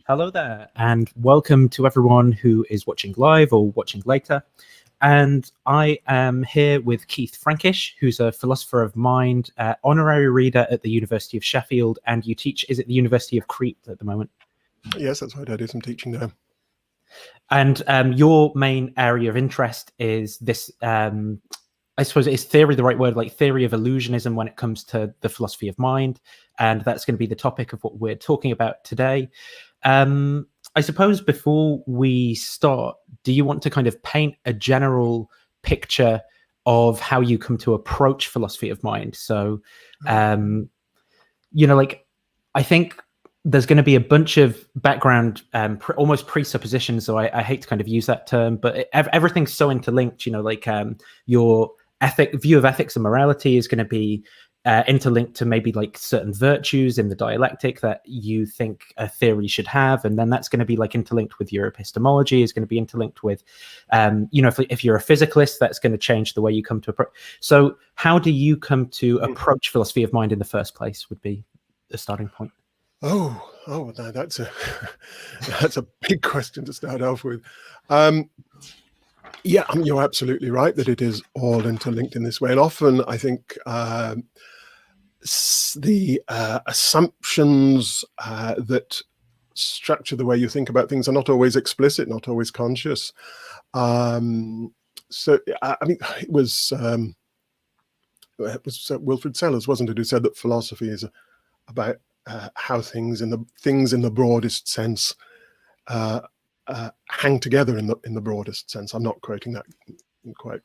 Hello there, and welcome to everyone who is watching live or watching later. And I am here with Keith Frankish, who's a philosopher of mind, honorary reader at the University of Sheffield, and you teach, is it the University of Crete at the moment? Yes, that's right. I do some teaching there. And your main area of interest is this, I suppose, is theory the right word, like theory of illusionism when it comes to the philosophy of mind. And that's going to be the topic of what we're talking about today. I suppose before we start, do you want to kind of paint a general picture of how you come to approach philosophy of mind? So, like, I think there's going to be a bunch of background, almost presuppositions. So I hate to kind of use that term, but everything's so interlinked, your view of ethics and morality is going to be interlinked to maybe like certain virtues in the dialectic that you think a theory should have, and then that's going to be like interlinked with your epistemology, is going to be interlinked with if you're a physicalist, that's going to change the way you come to approach. So how do you come to approach philosophy of mind in the first place would be the starting point. No, that's a big question to start off with. Yeah, you're absolutely right that it is all interlinked in this way, and often I think the assumptions that structure the way you think about things are not always explicit, not always conscious. So I mean, it was Wilfrid Sellars, wasn't it, who said that philosophy is about how things in the broadest sense hang together in the broadest sense. I'm not quoting that quite.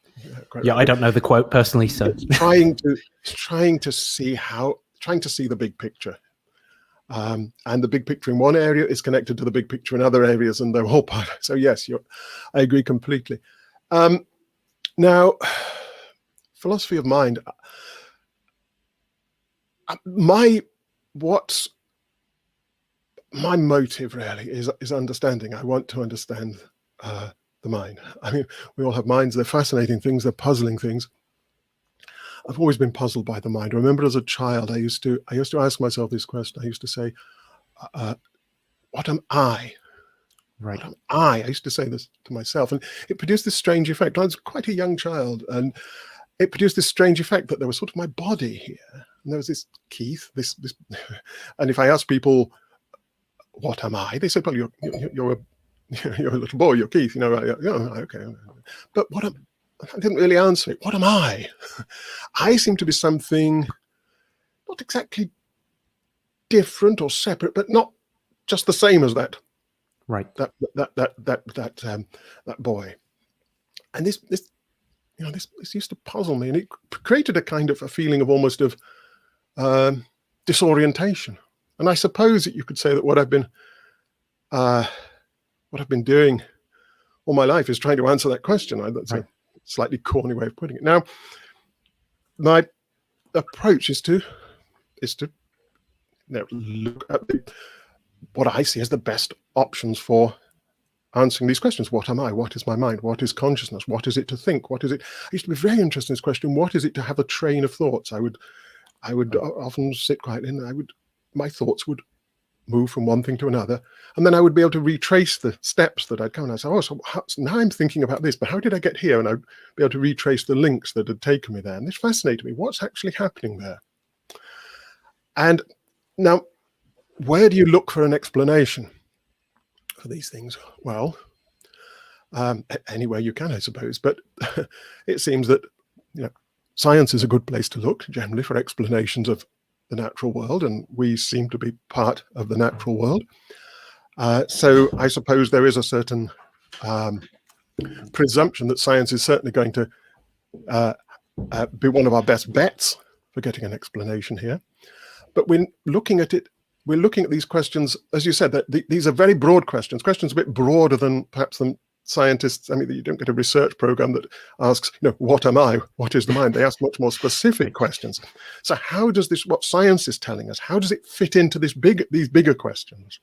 Yeah, I don't know the quote personally, so trying to see the big picture, and the big picture in one area is connected to the big picture in other areas, and they're all part. So yes, I agree completely. Now, philosophy of mind. What's my motive really is understanding. I want to understand the mind. I mean, we all have minds. They're fascinating things. They're puzzling things. I've always been puzzled by the mind. I remember as a child, I used to ask myself this question. I used to say, "What am I?" Right. What am I? I used to say this to myself, and it produced this strange effect. I was quite a young child, and it produced this strange effect that there was sort of my body here, and there was this Keith, this, and if I ask people, "What am I?" they said, "Well, you're a little boy. You're Keith." Okay. But I didn't really answer it. What am I? I seem to be something not exactly different or separate, but not just the same as that. Right. That boy. And this used to puzzle me, and it created a kind of a feeling of almost of disorientation. And I suppose that you could say that what I've been doing all my life is trying to answer that question. That's right. A slightly corny way of putting it. Now, my approach is to look at what I see as the best options for answering these questions. What am I? What is my mind? What is consciousness? What is it to think? What is it? I used to be very interested in this question. What is it to have a train of thoughts? I would often sit quietly, and my thoughts would move from one thing to another, and then I would be able to retrace the steps that I'd come. And I'd say, so now I'm thinking about this, but how did I get here? And I'd be able to retrace the links that had taken me there. And this fascinated me. What's actually happening there? And now, where do you look for an explanation for these things? Well, anywhere you can, I suppose. But it seems that science is a good place to look generally for explanations of the natural world, and we seem to be part of the natural world. So I suppose there is a certain presumption that science is certainly going to be one of our best bets for getting an explanation here. But when looking at it, we're looking at these questions, as you said, that these are very broad questions a bit broader than perhaps than scientists. I mean, you don't get a research program that asks, what am I? What is the mind? They ask much more specific questions. So how does what science is telling us, how does it fit into these bigger questions?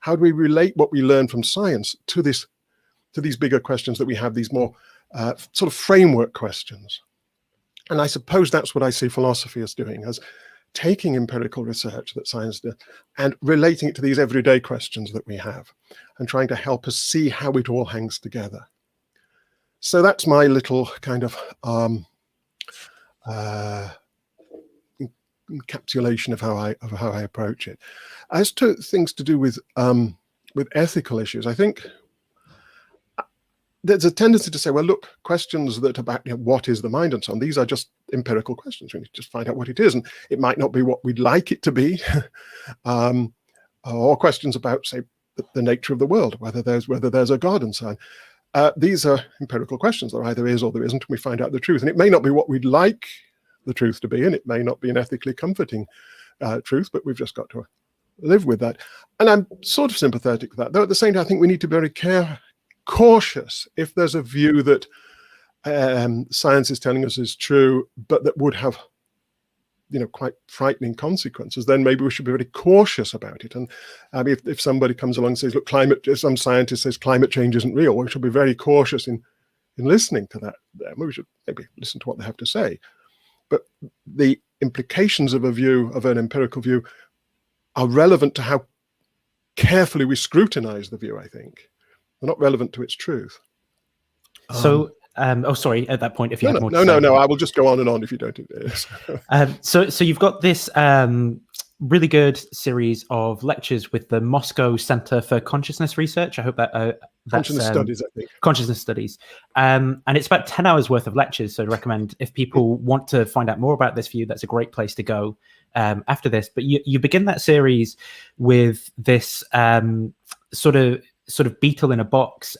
How do we relate what we learn from science to these bigger questions that we have, these more sort of framework questions? And I suppose that's what I see philosophy as doing, as taking empirical research that science does and relating it to these everyday questions that we have and trying to help us see how it all hangs together. So that's my little kind of encapsulation of how I approach it. As to things to do with ethical issues, I think there's a tendency to say, well, look, questions that about what is the mind and so on, these are just empirical questions. We need to just find out what it is, and it might not be what we'd like it to be, or questions about, say, the nature of the world, whether there's a God and so on. These are empirical questions. There either is or there isn't, and we find out the truth. And it may not be what we'd like the truth to be, and it may not be an ethically comforting truth, but we've just got to live with that. And I'm sort of sympathetic to that, though at the same time I think we need to be very cautious if there's a view that science is telling us is true, but that would have quite frightening consequences. Then maybe we should be very cautious about it. And if somebody comes along and says, look, some scientist says climate change isn't real, we should be very cautious in listening to that. We should maybe listen to what they have to say. But the implications of an empirical view are relevant to how carefully we scrutinize the view, I think. They're not relevant to its truth. So, sorry, at that point, if you have more to say. No, I will just go on and on if you don't. So you've got this really good series of lectures with the Moscow Center for Consciousness Research. I hope that's Consciousness Studies, I think. Consciousness Studies. And it's about 10 hours worth of lectures. So I'd recommend, if people want to find out more about this view, that's a great place to go after this. But you begin that series with this sort of beetle-in-a-box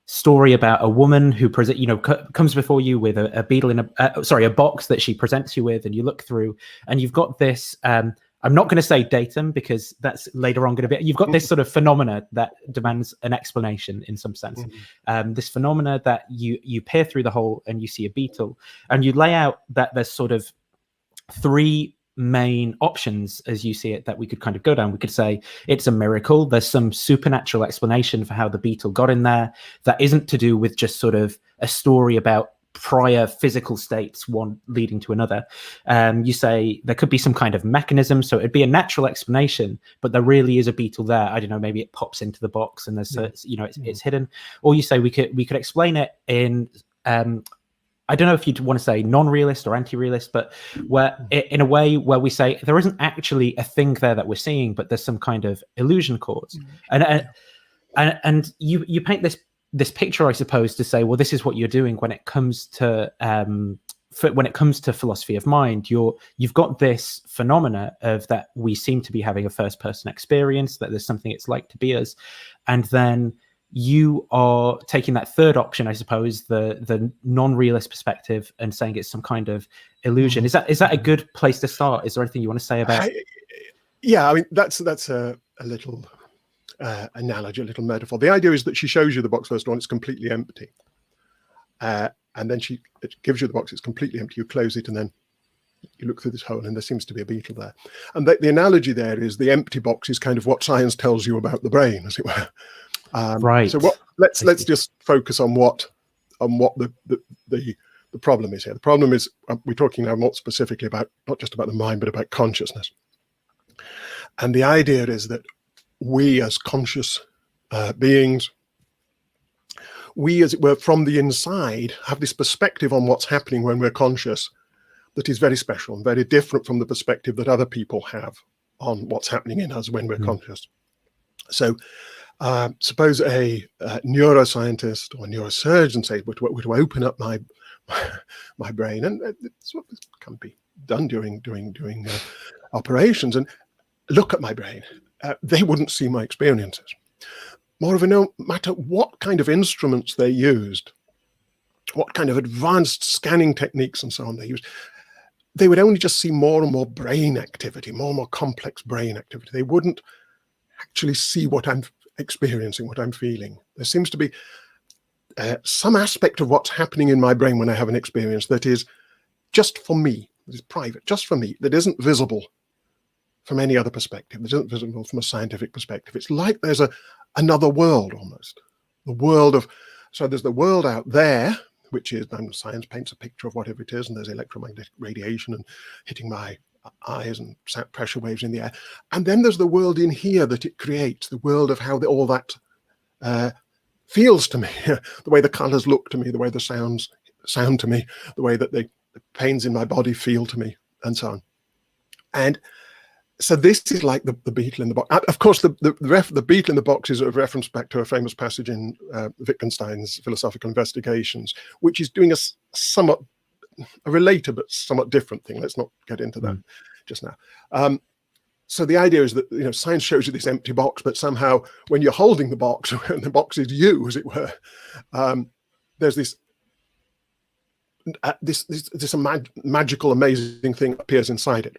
story about a woman who comes before you with a box that she presents you with, and you look through, and you've got this. I'm not going to say datum because that's later on going to be. You've got this sort of phenomena that demands an explanation in some sense. This phenomena that you peer through the hole and you see a beetle, and you lay out that there's sort of three main options as you see it that we could kind of go down. We could say it's a miracle. There's some supernatural explanation for how the beetle got in there that isn't to do with just sort of a story about prior physical states, one leading to another. You say there could be some kind of mechanism, so it'd be a natural explanation, but there really is a beetle there. I don't know, maybe it pops into the box and there's it's hidden. Or you say we could explain it in I don't know if you'd want to say non-realist or anti-realist, but where in a way where we say there isn't actually a thing there that we're seeing, but there's some kind of illusion cause. And you paint this picture, I suppose, to say, well, this is what you're doing when it comes to philosophy of mind. You've got this phenomena of that we seem to be having a first-person experience, that there's something it's like to be us, and then you are taking that third option, I suppose, the non-realist perspective, and saying it's some kind of illusion. Is that a good place to start? Is there anything you want to say about? Yeah, I mean that's a little analogy, a little metaphor. The idea is that she shows you the box first of all, it's completely empty, and then she gives you the box, it's completely empty. You close it, and then you look through this hole, and there seems to be a beetle there. And the analogy there is the empty box is kind of what science tells you about the brain, as it were. Right. So let's just focus on what the problem is here. The problem is we're talking now more specifically about not just about the mind, but about consciousness. And the idea is that we as conscious beings, we as it were from the inside have this perspective on what's happening when we're conscious that is very special and very different from the perspective that other people have on what's happening in us when we're conscious. So suppose a neuroscientist or a neurosurgeon say, were to open up my brain, and it's what can be done during operations, and look at my brain, they wouldn't see my experiences. Moreover, no matter what kind of instruments they used, what kind of advanced scanning techniques and so on they used, they would only just see more and more brain activity, more and more complex brain activity. They wouldn't actually see what I'm experiencing, what I'm feeling. There seems to be some aspect of what's happening in my brain when I have an experience that is just for me, that is private, just for me, that isn't visible from any other perspective, that isn't visible from a scientific perspective. It's like there's another world almost. So there's the world out there, which is, science paints a picture of whatever it is, and there's electromagnetic radiation and hitting my eyes and pressure waves in the air. And then there's the world in here that it creates, the world of how all that feels to me, the way the colors look to me, the way the sounds sound to me, the way that the pains in my body feel to me, and so on. And so this is like the beetle in the box. Of course, the beetle in the box is a reference back to a famous passage in Wittgenstein's Philosophical Investigations, which is doing a related but somewhat different thing. Let's not get into that just now. So the idea is that science shows you this empty box, but somehow when you're holding the box, and the box is you, as it were, there's this magical, amazing thing appears inside it.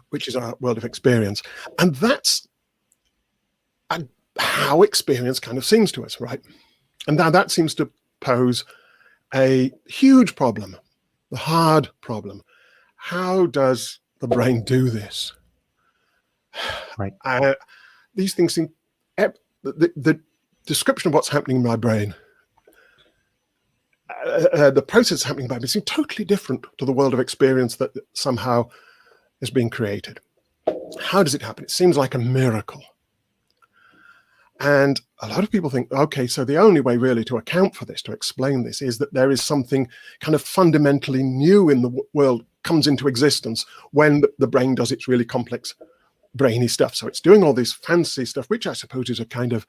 Which is our world of experience. And that's how experience kind of seems to us, right? And now that seems to pose a huge problem, the hard problem. How does the brain do this? Right. These things seem, the description of what's happening in my brain, the process happening in my brain seem totally different to the world of experience that somehow is being created. How does it happen? It seems like a miracle. And a lot of people think, okay, so the only way really to account for this, to explain this, is that there is something kind of fundamentally new in the world comes into existence when the brain does its really complex brainy stuff. So it's doing all this fancy stuff, which I suppose is a kind of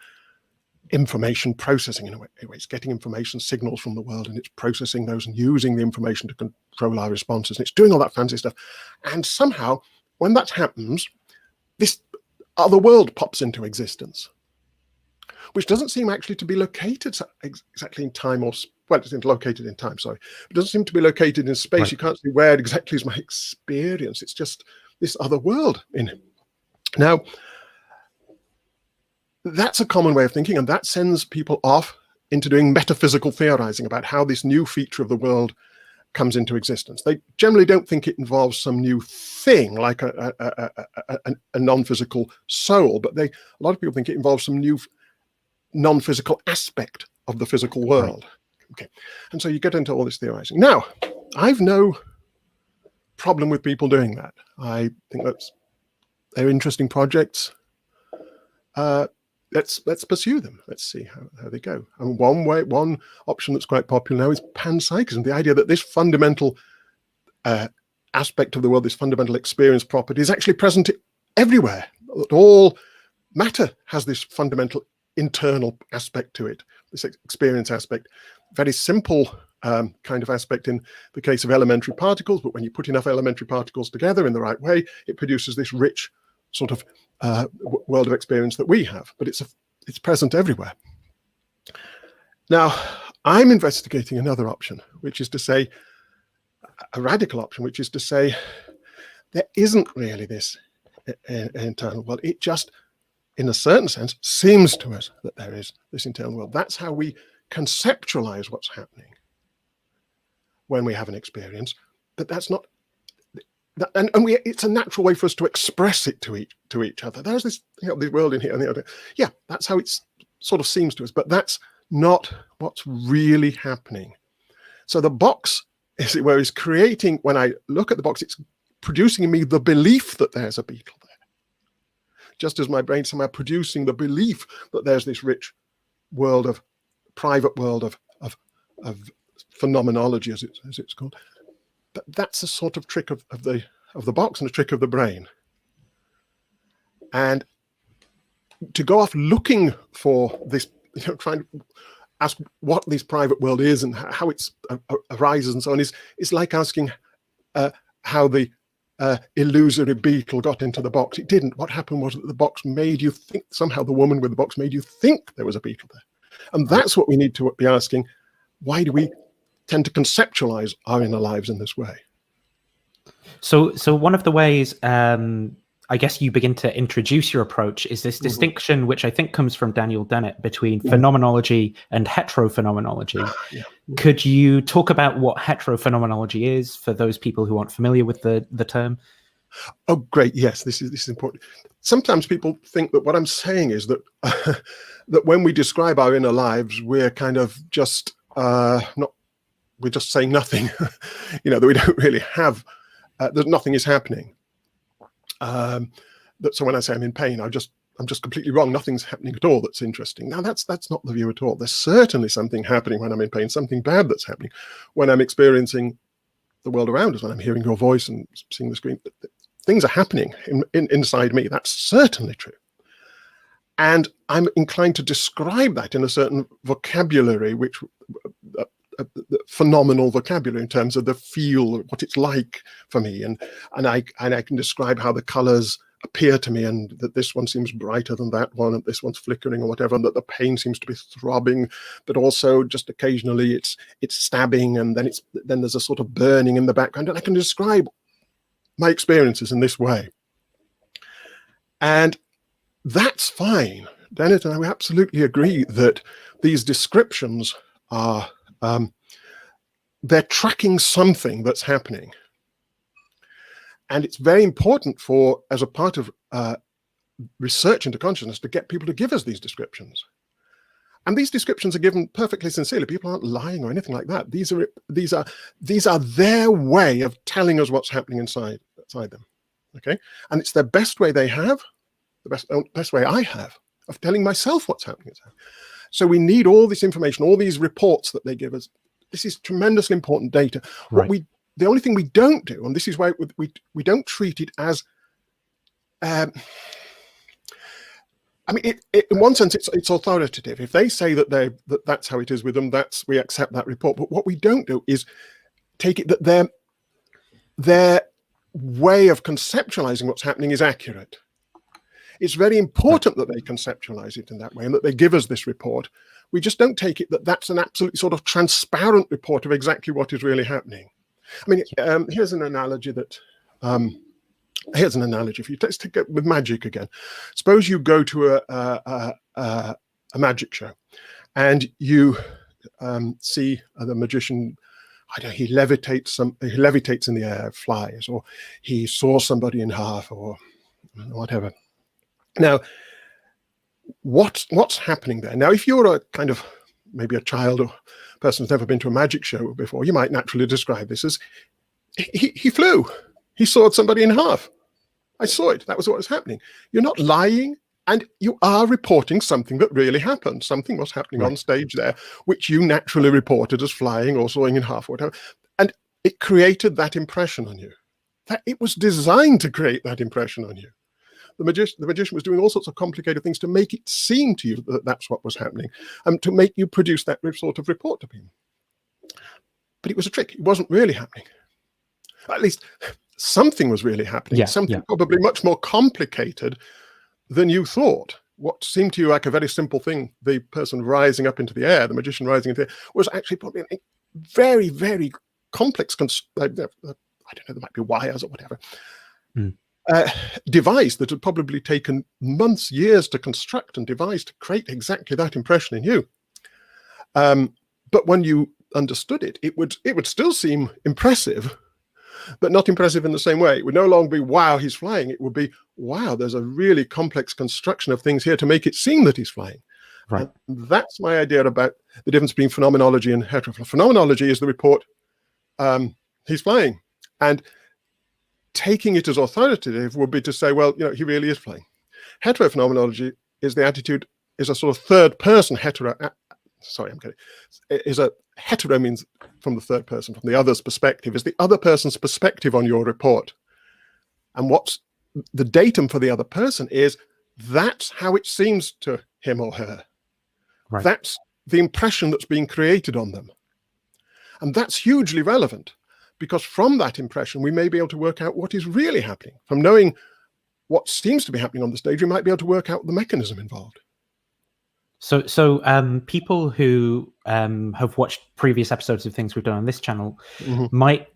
information processing in a way. It's getting information signals from the world, and it's processing those and using the information to control our responses. And it's doing all that fancy stuff. And somehow, when that happens, this other world pops into existence, which doesn't seem actually to be located exactly in time, well, it's located in time, sorry. It doesn't seem to be located in space. Right. You can't see where exactly is my experience. It's just this other world in it. Now, that's a common way of thinking, and that sends people off into doing metaphysical theorizing about how this new feature of the world comes into existence. They generally don't think it involves some new thing like a non-physical soul, but a lot of people think it involves some new non-physical aspect of the physical world. Okay, and so you get into all this theorizing. Now, I've no problem with people doing that. I think they're interesting projects. Let's pursue them. Let's see how they go. And one option that's quite popular now is panpsychism, the idea that this fundamental aspect of the world, this fundamental experience property, is actually present everywhere. That all matter has this fundamental internal aspect to it, this experience aspect. Very simple kind of aspect in the case of elementary particles, but when you put enough elementary particles together in the right way, it produces this rich sort of world of experience that we have, but it's present everywhere. Now, I'm investigating another option, which is to say, a radical option, which is to say, there isn't really this internal world. It just, in a certain sense, seems to us that there is this internal world. That's how we conceptualize what's happening when we have an experience, but that's not. And it's a natural way for us to express it to each other. There's this, this world in here and the other. Yeah, that's how it sort of seems to us, but that's not what's really happening. So the box, as it were, is creating, when I look at the box, it's producing in me the belief that there's a beetle there. Just as my brain somehow producing the belief that there's this rich world of, private world of phenomenology, as it's called. But that's a sort of trick of the box and a trick of the brain. And to go off looking for this, trying to ask what this private world is and how it arises and so on, is like asking how the illusory beetle got into the box. It didn't. What happened was that the box made you think, somehow the woman with the box made you think there was a beetle there. And that's what we need to be asking. Why do we tend to conceptualize our inner lives in this way? So one of the ways I guess you begin to introduce your approach is this distinction, which I think comes from Daniel Dennett, between phenomenology and heterophenomenology. Could you talk about what heterophenomenology is for those people who aren't familiar with the term? Oh, great. Yes, this is important. Sometimes people think that what I'm saying is that that when we describe our inner lives, we're kind of just we're just saying nothing, that we don't really have that nothing is happening. So when I say I'm in pain, I'm just completely wrong. Nothing's happening at all that's interesting. Now that's not the view at all. There's certainly something happening when I'm in pain, something bad that's happening when I'm experiencing the world around us, when I'm hearing your voice and seeing the screen. Things are happening inside me. That's certainly true. And I'm inclined to describe that in a certain vocabulary, which phenomenal vocabulary in terms of the feel, what it's like for me, and I can describe how the colors appear to me, and that this one seems brighter than that one, and this one's flickering or whatever, and that the pain seems to be throbbing, but also just occasionally it's stabbing, and then there's a sort of burning in the background, and I can describe my experiences in this way. And that's fine. Dennett and I, we absolutely agree that these descriptions are they're tracking something that's happening. And it's very important as a part of research into consciousness, to get people to give us these descriptions. And these descriptions are given perfectly sincerely. People aren't lying or anything like that. These are their way of telling us what's happening inside them. Okay, and it's the best way they have, the best way I have of telling myself what's happening inside. So we need all this information, all these reports that they give us. This is tremendously important data. Right. The only thing we don't do, and this is why we don't treat it as, I mean, in one sense, it's authoritative. If they say that that's how it is with them, we accept that report. But what we don't do is take it that their way of conceptualizing what's happening is accurate. It's very important that they conceptualize it in that way and that they give us this report. We just don't take it that that's an absolutely sort of transparent report of exactly what is really happening. I mean, here's an analogy that, if you let's take it with magic again. Suppose you go to a magic show and you see the magician, I don't know, he levitates in the air, flies, or he saws somebody in half, or whatever. Now, what's happening there? Now, if you're a kind of maybe a child or person who's never been to a magic show before, you might naturally describe this as he flew. He sawed somebody in half. I saw it. That was what was happening. You're not lying, and you are reporting something that really happened. Something was happening on stage there, which you naturally reported as flying or sawing in half or whatever. And it created that impression on you. That it was designed to create that impression on you. The magician was doing all sorts of complicated things to make it seem to you that that's what was happening, and to make you produce that sort of report to people. But it was a trick. It wasn't really happening. At least something was really happening. Something probably much more complicated than you thought. What seemed to you like a very simple thing, the person rising up into the air, the magician rising into the air, was actually probably a very, very complex, I don't know, there might be wires or whatever. Device that had probably taken months, years to construct and devise to create exactly that impression in you. But when you understood it, it would still seem impressive, but not impressive in the same way. It would no longer be, wow, he's flying. It would be, wow, there's a really complex construction of things here to make it seem that he's flying. Right. And that's my idea about the difference between phenomenology and heterophenomenology. Phenomenology is the report, he's flying. And taking it as authoritative would be to say, well, he really is flying. Heterophenomenology is the attitude, is a sort of third person hetero. Hetero means from the third person, from the other's perspective, is the other person's perspective on your report. And what's the datum for the other person is that's how it seems to him or her. Right. That's the impression that's being created on them. And that's hugely relevant, because from that impression, we may be able to work out what is really happening. From knowing what seems to be happening on the stage, we might be able to work out the mechanism involved. So people who have watched previous episodes of things we've done on this channel might,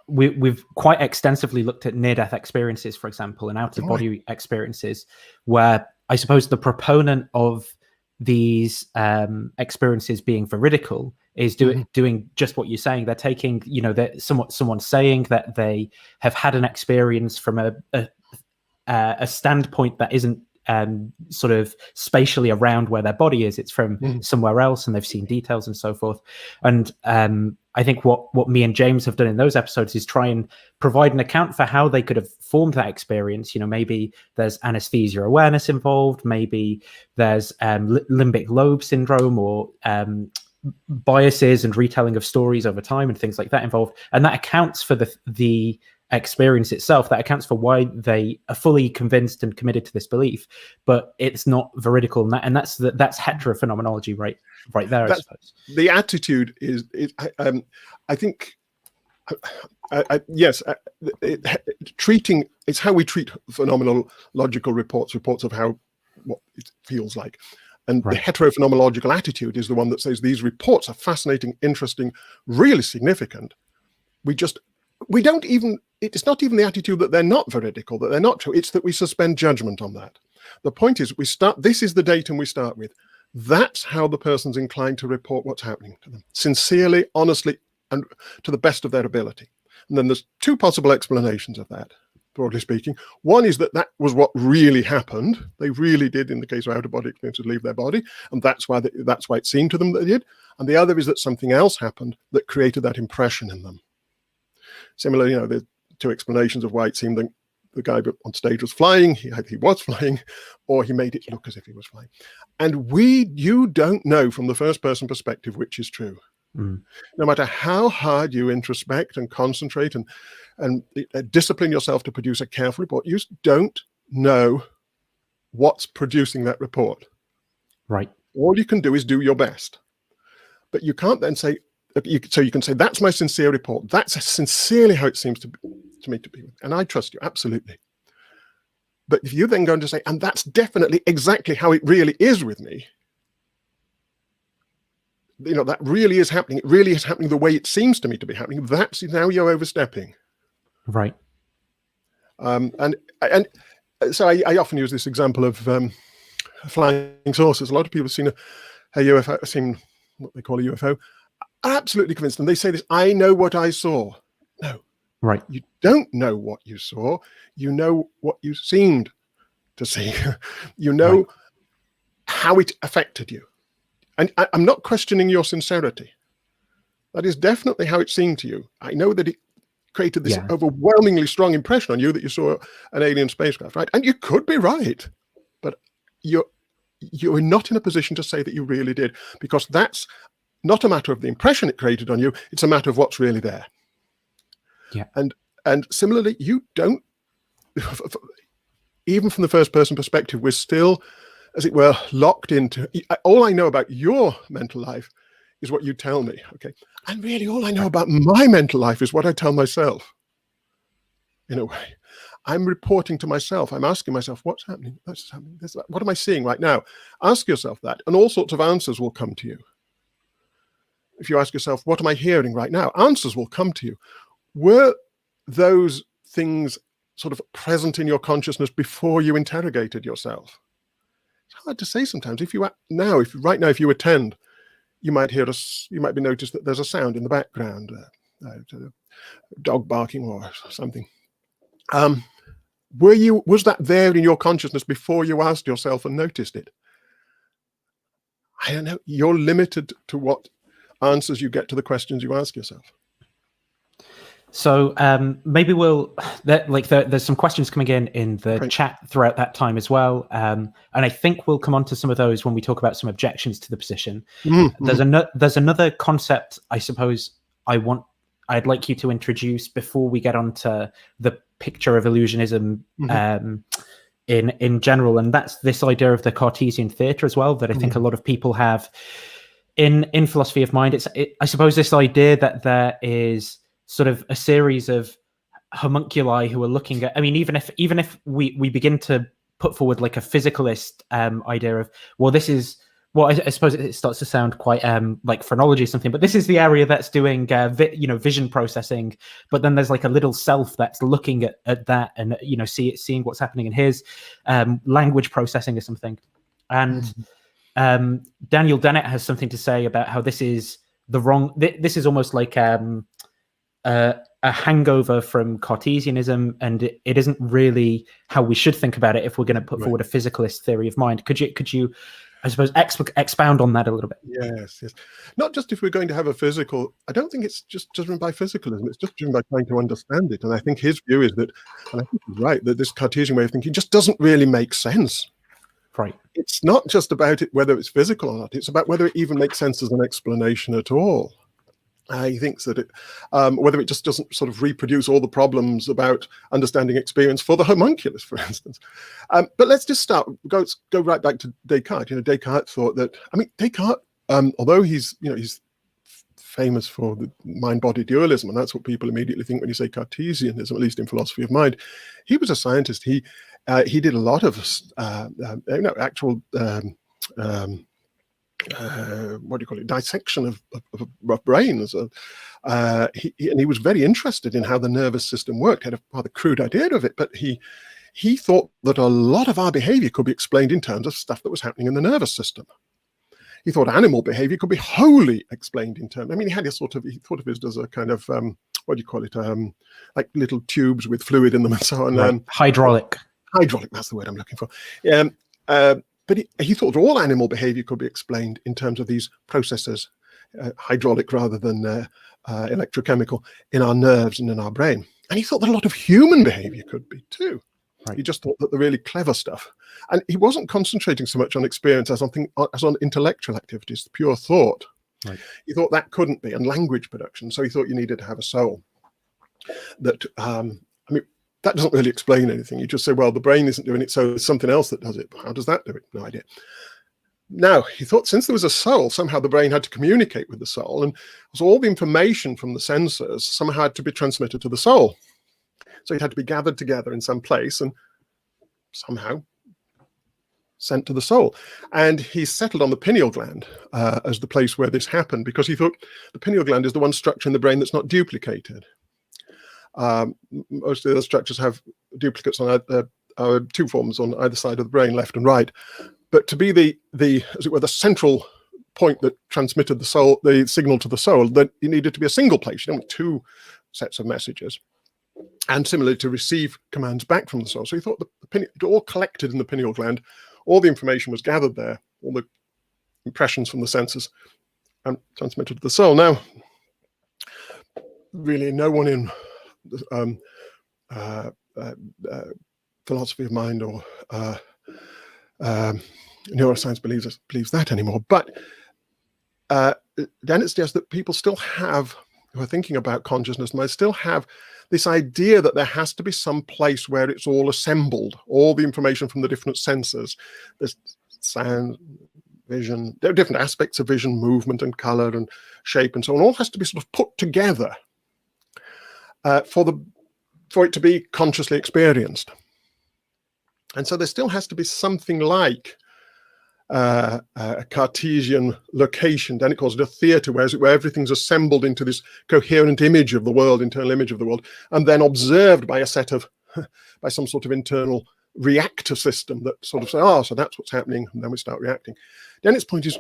we've quite extensively looked at near-death experiences, for example, and out-of-body experiences, where I suppose the proponent of these experiences being veridical is doing just what you're saying. They're taking, someone saying that they have had an experience from a standpoint that isn't sort of spatially around where their body is. It's from somewhere else, and they've seen details and so forth. And I think what me and James have done in those episodes is try and provide an account for how they could have formed that experience. Maybe there's anesthesia awareness involved, maybe there's limbic lobe syndrome, or biases and retelling of stories over time and things like that involved, and that accounts for the experience itself. That accounts for why they are fully convinced and committed to this belief, but it's not veridical, and that's heterophenomenology right there. I suppose the attitude is I think yes, treating, it's how we treat phenomenological reports of what it feels like. And the heterophenomenological attitude is the one that says these reports are fascinating, interesting, really significant. We don't even, it's not even the attitude that they're not veridical, that they're not true. It's that we suspend judgment on that. The point is, this is the datum we start with. That's how the person's inclined to report what's happening to them. Sincerely, honestly, and to the best of their ability. And then there's two possible explanations of that, broadly speaking. One is that was what really happened. They really did, in the case of out-of-body experiences, leave their body, and that's why it seemed to them that they did. And the other is that something else happened that created that impression in them. Similarly, there's two explanations of why it seemed that the guy on stage was flying. He was flying, or he made it look as if he was flying. And you don't know from the first-person perspective which is true. No matter how hard you introspect and concentrate and discipline yourself to produce a careful report, you don't know what's producing that report. Right. All you can do is do your best. But you can't then say, so you can say, that's my sincere report. That's sincerely how it seems to me to be. And I trust you, absolutely. But if you're then going to say, and that's definitely exactly how it really is with me, that really is happening. It really is happening the way it seems to me to be happening. That's now you're overstepping. Right. And so I often use this example of flying saucers. A lot of people have seen a UFO, seen what they call a UFO. Absolutely convinced them. They say this, I know what I saw. No. Right. You don't know what you saw. You know what you seemed to see. You know how it affected you. And I'm not questioning your sincerity. That is definitely how it seemed to you. I know that it created this overwhelmingly strong impression on you that you saw an alien spacecraft, right? And you could be right, but you're not in a position to say that you really did, because that's not a matter of the impression it created on you. It's a matter of what's really there. Yeah. And similarly, you don't, even from the first person perspective, we're still, as it were, locked into, all I know about your mental life is what you tell me, okay? And really all I know about my mental life is what I tell myself, in a way. I'm reporting to myself. I'm asking myself, what's happening? What's happening? What am I seeing right now? Ask yourself that, and all sorts of answers will come to you. If you ask yourself, what am I hearing right now? Answers will come to you. Were those things sort of present in your consciousness before you interrogated yourself? It's hard to say sometimes. If you attend, you might be noticed that there's a sound in the background, dog barking or something. Was that there in your consciousness before you asked yourself and noticed it? I don't know. You're limited to what answers you get to the questions you ask yourself. So maybe there's some questions coming in the chat throughout that time as well, and I think we'll come on to some of those when we talk about some objections to the position. Mm-hmm. There's another concept I suppose I'd like you to introduce before we get on to the picture of illusionism in general, and that's this idea of the Cartesian theatre as well, that I think a lot of people have in philosophy of mind. I suppose this idea that there is sort of a series of homunculi who are looking at, I mean, even if we begin to put forward like a physicalist idea of, well, this is, well, I suppose it starts to sound quite like phrenology or something, but this is the area that's doing vision processing, but then there's like a little self that's looking at that and seeing what's happening in his language processing or something. And Daniel Dennett has something to say about how this is this is almost like a hangover from Cartesianism, and it isn't really how we should think about it if we're going to put forward a physicalist theory of mind. Could you I suppose, expound on that a little bit. Yes, yes. Not just if we're going to have a physical, I don't think it's just driven by physicalism, it's just driven by trying to understand it. And I think his view is that, and I think he's right, that this Cartesian way of thinking just doesn't really make sense. Right. It's not just about it, whether it's physical or not, it's about whether it even makes sense as an explanation at all. He thinks that it, whether it just doesn't sort of reproduce all the problems about understanding experience for the homunculus, for instance. But let's just go right back to Descartes. Descartes thought that, Descartes, although he's famous for the mind-body dualism, and that's what people immediately think when you say Cartesianism, at least in philosophy of mind. He was a scientist. He did a lot of actual what do you call it, dissection of brains. And he was very interested in how the nervous system worked. Had a rather crude idea of it, but he thought that a lot of our behavior could be explained in terms of stuff that was happening in the nervous system. He thought animal behavior could be wholly explained in terms. He had he thought of it as a kind of what do you call it, like little tubes with fluid in them and so on. Right. Hydraulic, that's the word I'm looking for. But he thought all animal behavior could be explained in terms of these processes, hydraulic rather than electrochemical, in our nerves and in our brain. And he thought that a lot of human behavior could be too. Right. He just thought that the really clever stuff. And he wasn't concentrating so much on experience as on intellectual activities, pure thought. Right. He thought that couldn't be, and language production. So he thought you needed to have a soul. That, that doesn't really explain anything. You just say, well, the brain isn't doing it, so there's something else that does it. How does that do it? No idea. Now, he thought since there was a soul, somehow the brain had to communicate with the soul, and so all the information from the sensors somehow had to be transmitted to the soul. So it had to be gathered together in some place and somehow sent to the soul. And he settled on the pineal gland as the place where this happened, because he thought the pineal gland is the one structure in the brain that's not duplicated. Most of the structures have duplicates on two forms on either side of the brain, left and right. But to be the as it were, the central point that transmitted the signal to the soul, that you needed to be a single place. You don't want two sets of messages. And similarly, to receive commands back from the soul. So he thought it all collected in the pineal gland. All the information was gathered there, all the impressions from the senses, and transmitted to the soul. Now, really, no one in philosophy of mind or neuroscience believes that anymore. But then it suggests that people still have, who are thinking about consciousness, might still have this idea that there has to be some place where it's all assembled, all the information from the different senses. There's sound, vision, there are different aspects of vision, movement and color and shape and so on. All has to be sort of put together for it to be consciously experienced. And so there still has to be something like a Cartesian location. Then it calls it a theater, where everything's assembled into this coherent image of the world, internal image of the world, and then observed by by some sort of internal reactor system that sort of say, oh, so that's what's happening, and then we start reacting. Dennett's point is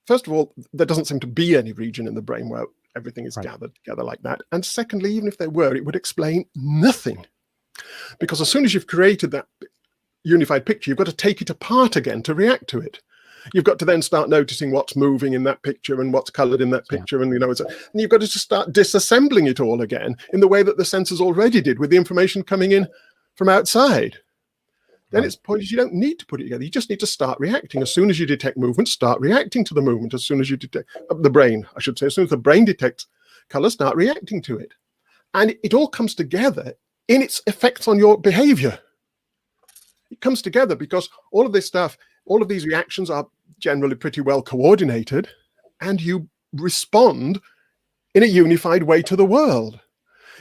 first of all, there doesn't seem to be any region in the brain where everything is gathered together like that. And secondly, even if there were, it would explain nothing. Because as soon as you've created that unified picture, you've got to take it apart again to react to it. You've got to then start noticing what's moving in that picture and what's colored in that picture. And, and you've got to just start disassembling it all again in the way that the sensors already did with the information coming in from outside. Then its point is you don't need to put it together. You just need to start reacting. As soon as you detect movement, start reacting to the movement. As soon as you detect the brain, I should say, as soon as the brain detects color, start reacting to it. And it all comes together in its effects on your behavior. It comes together because all of this stuff, all of these reactions are generally pretty well coordinated, and you respond in a unified way to the world.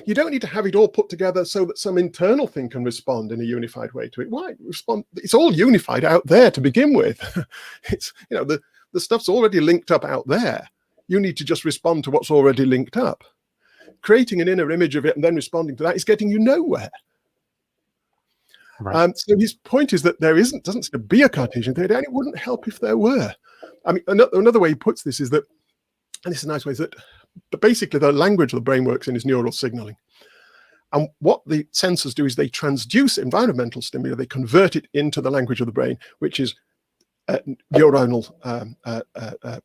You don't need to have it all put together so that some internal thing can respond in a unified way to it. Why respond? It's all unified out there to begin with. It's, the stuff's already linked up out there. You need to just respond to what's already linked up. Creating an inner image of it and then responding to that is getting you nowhere. Right. So his point is that there doesn't seem to be a Cartesian theory, and it wouldn't help if there were. Another way he puts this is that, and this is a nice way, is that basically the language the brain works in is neural signaling. And what the sensors do is they transduce environmental stimuli, they convert it into the language of the brain, which is neuronal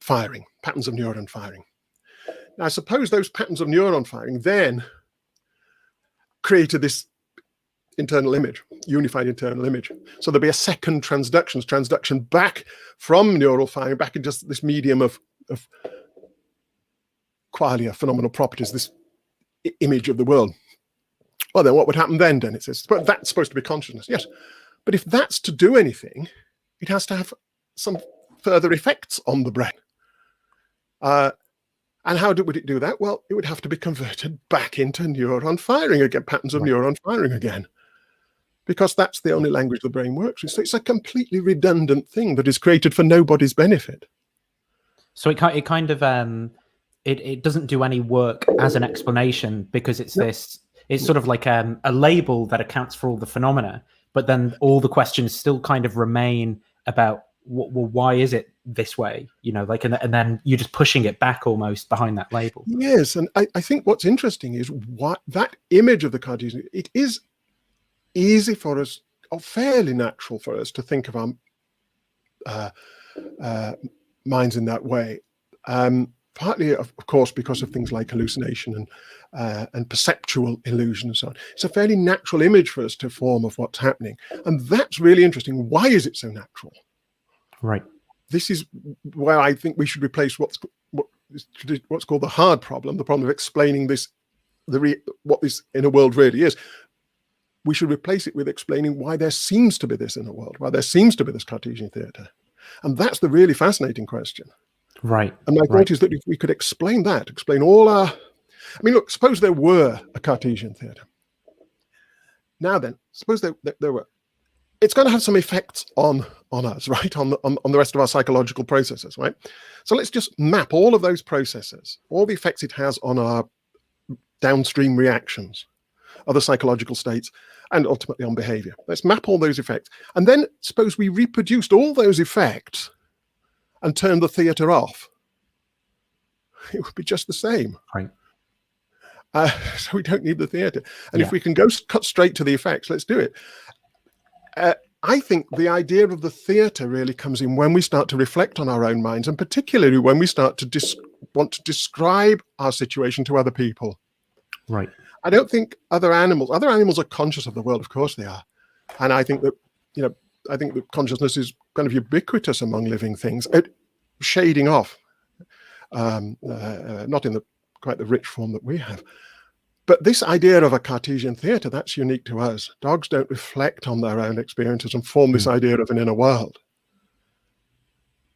firing, patterns of neuron firing. Now, suppose those patterns of neuron firing then created this internal image, unified internal image. So there'll be a second transduction back from neural firing back into just this medium of qualia, phenomenal properties, this image of the world. Well, then what would happen then, Dennis says? But that's supposed to be consciousness. Yes. But if that's to do anything, it has to have some further effects on the brain. And how would it do that? Well, it would have to be converted back into neuron firing again, patterns of neuron firing again, because that's the only language the brain works with. So it's a completely redundant thing that is created for nobody's benefit. So it kind of it doesn't do any work as an explanation, because it's it's sort of like a label that accounts for all the phenomena, but then all the questions still kind of remain about, well, why is it this way? You know, like, and then you're just pushing it back almost behind that label. Yes, and I think what's interesting is what that image of the Cartesian, it is easy for us, or fairly natural for us, to think of our minds in that way. Partly, of course, because of things like hallucination and perceptual illusion and so on. It's a fairly natural image for us to form of what's happening. And that's really interesting. Why is it so natural? Right. This is where I think we should replace what's called the hard problem, the problem of explaining this, what this inner world really is. We should replace it with explaining why there seems to be this inner world, why there seems to be this Cartesian theatre. And that's the really fascinating question. Right. And my thought is that if we could explain that, explain all our... I mean, look, suppose there were a Cartesian theatre. Now then, suppose there were. It's going to have some effects on us, right? On the rest of our psychological processes, right? So let's just map all of those processes, all the effects it has on our downstream reactions, other psychological states, and ultimately on behavior. Let's map all those effects. And then suppose we reproduced all those effects and turn the theatre off. It would be just the same. Right. So we don't need the theatre. And if we can cut straight to the effects, let's do it. I think the idea of the theatre really comes in when we start to reflect on our own minds, and particularly when we start to want to describe our situation to other people. Right. I don't think other animals are conscious of the world, of course they are. And I think that, I think that consciousness is kind of ubiquitous among living things, shading off, not in quite the rich form that we have. But this idea of a Cartesian theatre, that's unique to us. Dogs don't reflect on their own experiences and form this idea of an inner world.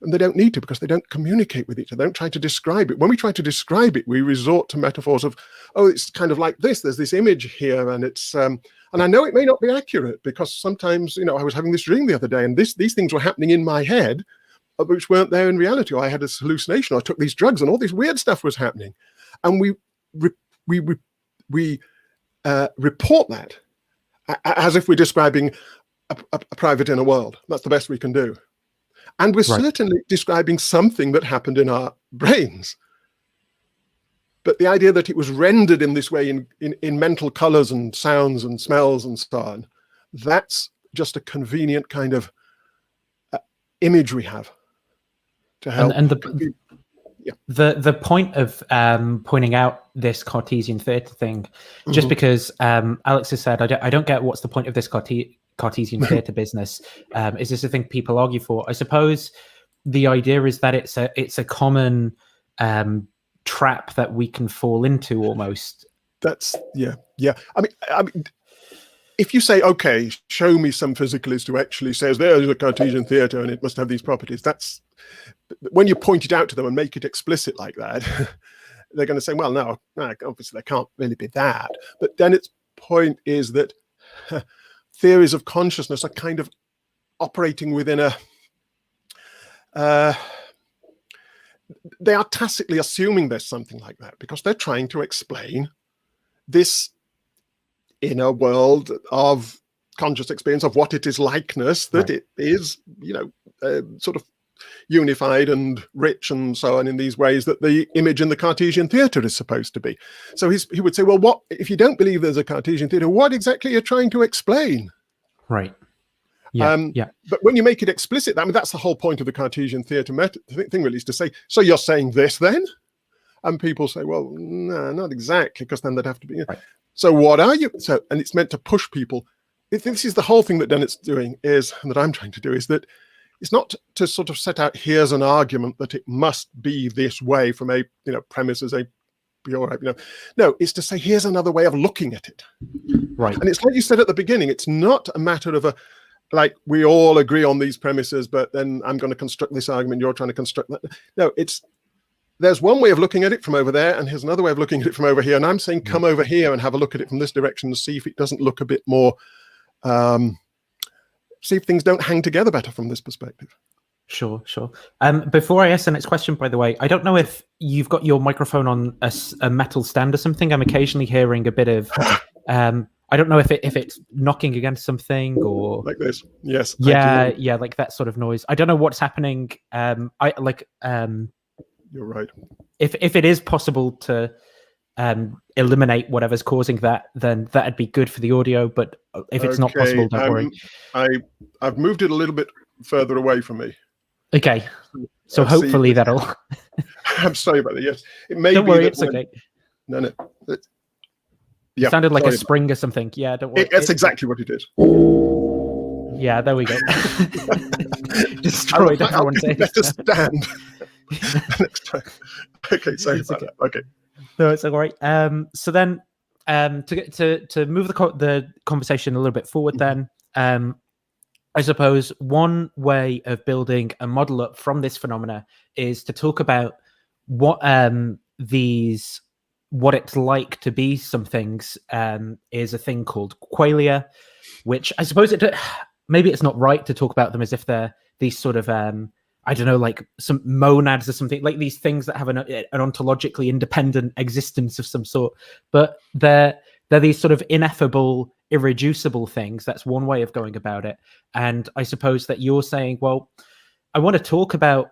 And they don't need to, because they don't communicate with each other. They don't try to describe it. When we try to describe it, we resort to metaphors of, oh, it's kind of like this. There's this image here, and it's... and I know it may not be accurate, because sometimes, I was having this dream the other day, and these things were happening in my head, which weren't there in reality. Or I had this hallucination, or I took these drugs, and all this weird stuff was happening. And we report that as if we're describing a private inner world. That's the best we can do. And we're certainly describing something that happened in our brains. But the idea that it was rendered in this way in mental colors and sounds and smells and so on, that's just a convenient kind of image we have to help. And the point of pointing out this Cartesian theatre thing, just because Alex has said, I don't get what's the point of this Cartesian theatre business. Is this a thing people argue for? I suppose the idea is that it's a common trap that we can fall into almost. That's I mean, if you say, okay, show me some physicalist who actually says there's a Cartesian theatre and it must have these properties, that's when you point it out to them and make it explicit like that, they're going to say, well, no, obviously there can't really be that. But then its point is that theories of consciousness are kind of operating within they are tacitly assuming there's something like that, because they're trying to explain this inner world of conscious experience, of what it is likeness, that it is, sort of unified and rich and so on in these ways that the image in the Cartesian theatre is supposed to be. So he would say, well, what if you don't believe there's a Cartesian theatre, what exactly are you trying to explain? Right. Yeah. Yeah. But when you make it explicit, I mean, that's the whole point of the Cartesian theatre thing, really, is to say, so you're saying this then? And people say, well, no, not exactly, because then they'd have to be. Right. So what are you? So, and it's meant to push people. This is the whole thing that Dennett's doing is, and that I'm trying to do, is that it's not to sort of set out, here's an argument that it must be this way from a, premise as a pure, No, it's to say, here's another way of looking at it. Right. And it's like you said at the beginning, it's not a matter of like, we all agree on these premises, but then I'm going to construct this argument, you're trying to construct that. No, there's one way of looking at it from over there, and here's another way of looking at it from over here. And I'm saying, come over here and have a look at it from this direction and see if it doesn't look a bit more, see if things don't hang together better from this perspective. Sure. Before I ask the next question, by the way, I don't know if you've got your microphone on a metal stand or something. I'm occasionally hearing a bit of, I don't know if it's knocking against something or like this. Yes. Yeah, like that sort of noise. I don't know what's happening. You're right. If it is possible to eliminate whatever's causing that, then that'd be good for the audio. But if it's not possible, don't worry. I've moved it a little bit further away from me. Okay. So hopefully that'll. I'm sorry about that. Yes, it may. Don't worry, it's okay. No. Yeah, it sounded like a spring or something. Yeah, don't worry. That's exactly what it is. Yeah, there we go. Destroyed everyone's better stand. Next time. Okay, sorry about that. Okay. No, it's all right. So then, to move the conversation a little bit forward, then, I suppose one way of building a model up from this phenomena is to talk about what it's like to be some things. Is a thing called Qualia, which I suppose maybe it's not right to talk about them as if they're these sort of I don't know, like some monads or something, like these things that have an ontologically independent existence of some sort, but they're these sort of ineffable, irreducible things. That's one way of going about it. And I suppose that you're saying, well, I want to talk about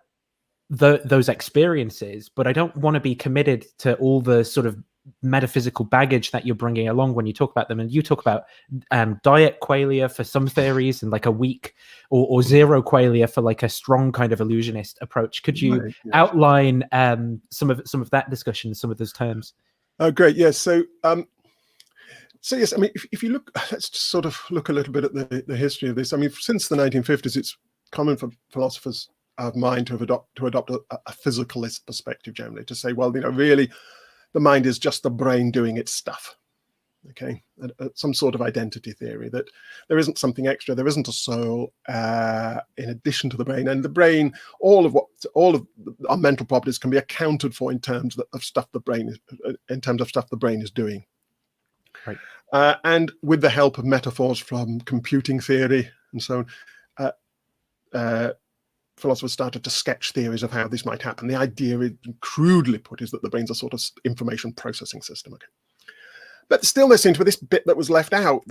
those experiences, but I don't want to be committed to all the sort of metaphysical baggage that you're bringing along when you talk about them. And you talk about diet qualia for some theories and like a weak or zero qualia for like a strong kind of illusionist approach. Could you outline some of that discussion, some of those terms? Oh, great. Yes. So yes, I mean, if you look, let's just sort of look a little bit at the history of this. I mean, since the 1950s, it's common for philosophers of mind to adopt a physicalist perspective generally, to say, well, really, the mind is just the brain doing its stuff. Okay, some sort of identity theory that there isn't something extra, there isn't a soul in addition to the brain, and the brain, all of our mental properties can be accounted for in terms of stuff the brain is doing. Right. And with the help of metaphors from computing theory and so on, philosophers started to sketch theories of how this might happen. The idea, crudely put, is that the brain's a sort of information processing system. Okay. But still there seems to be this bit that was left out.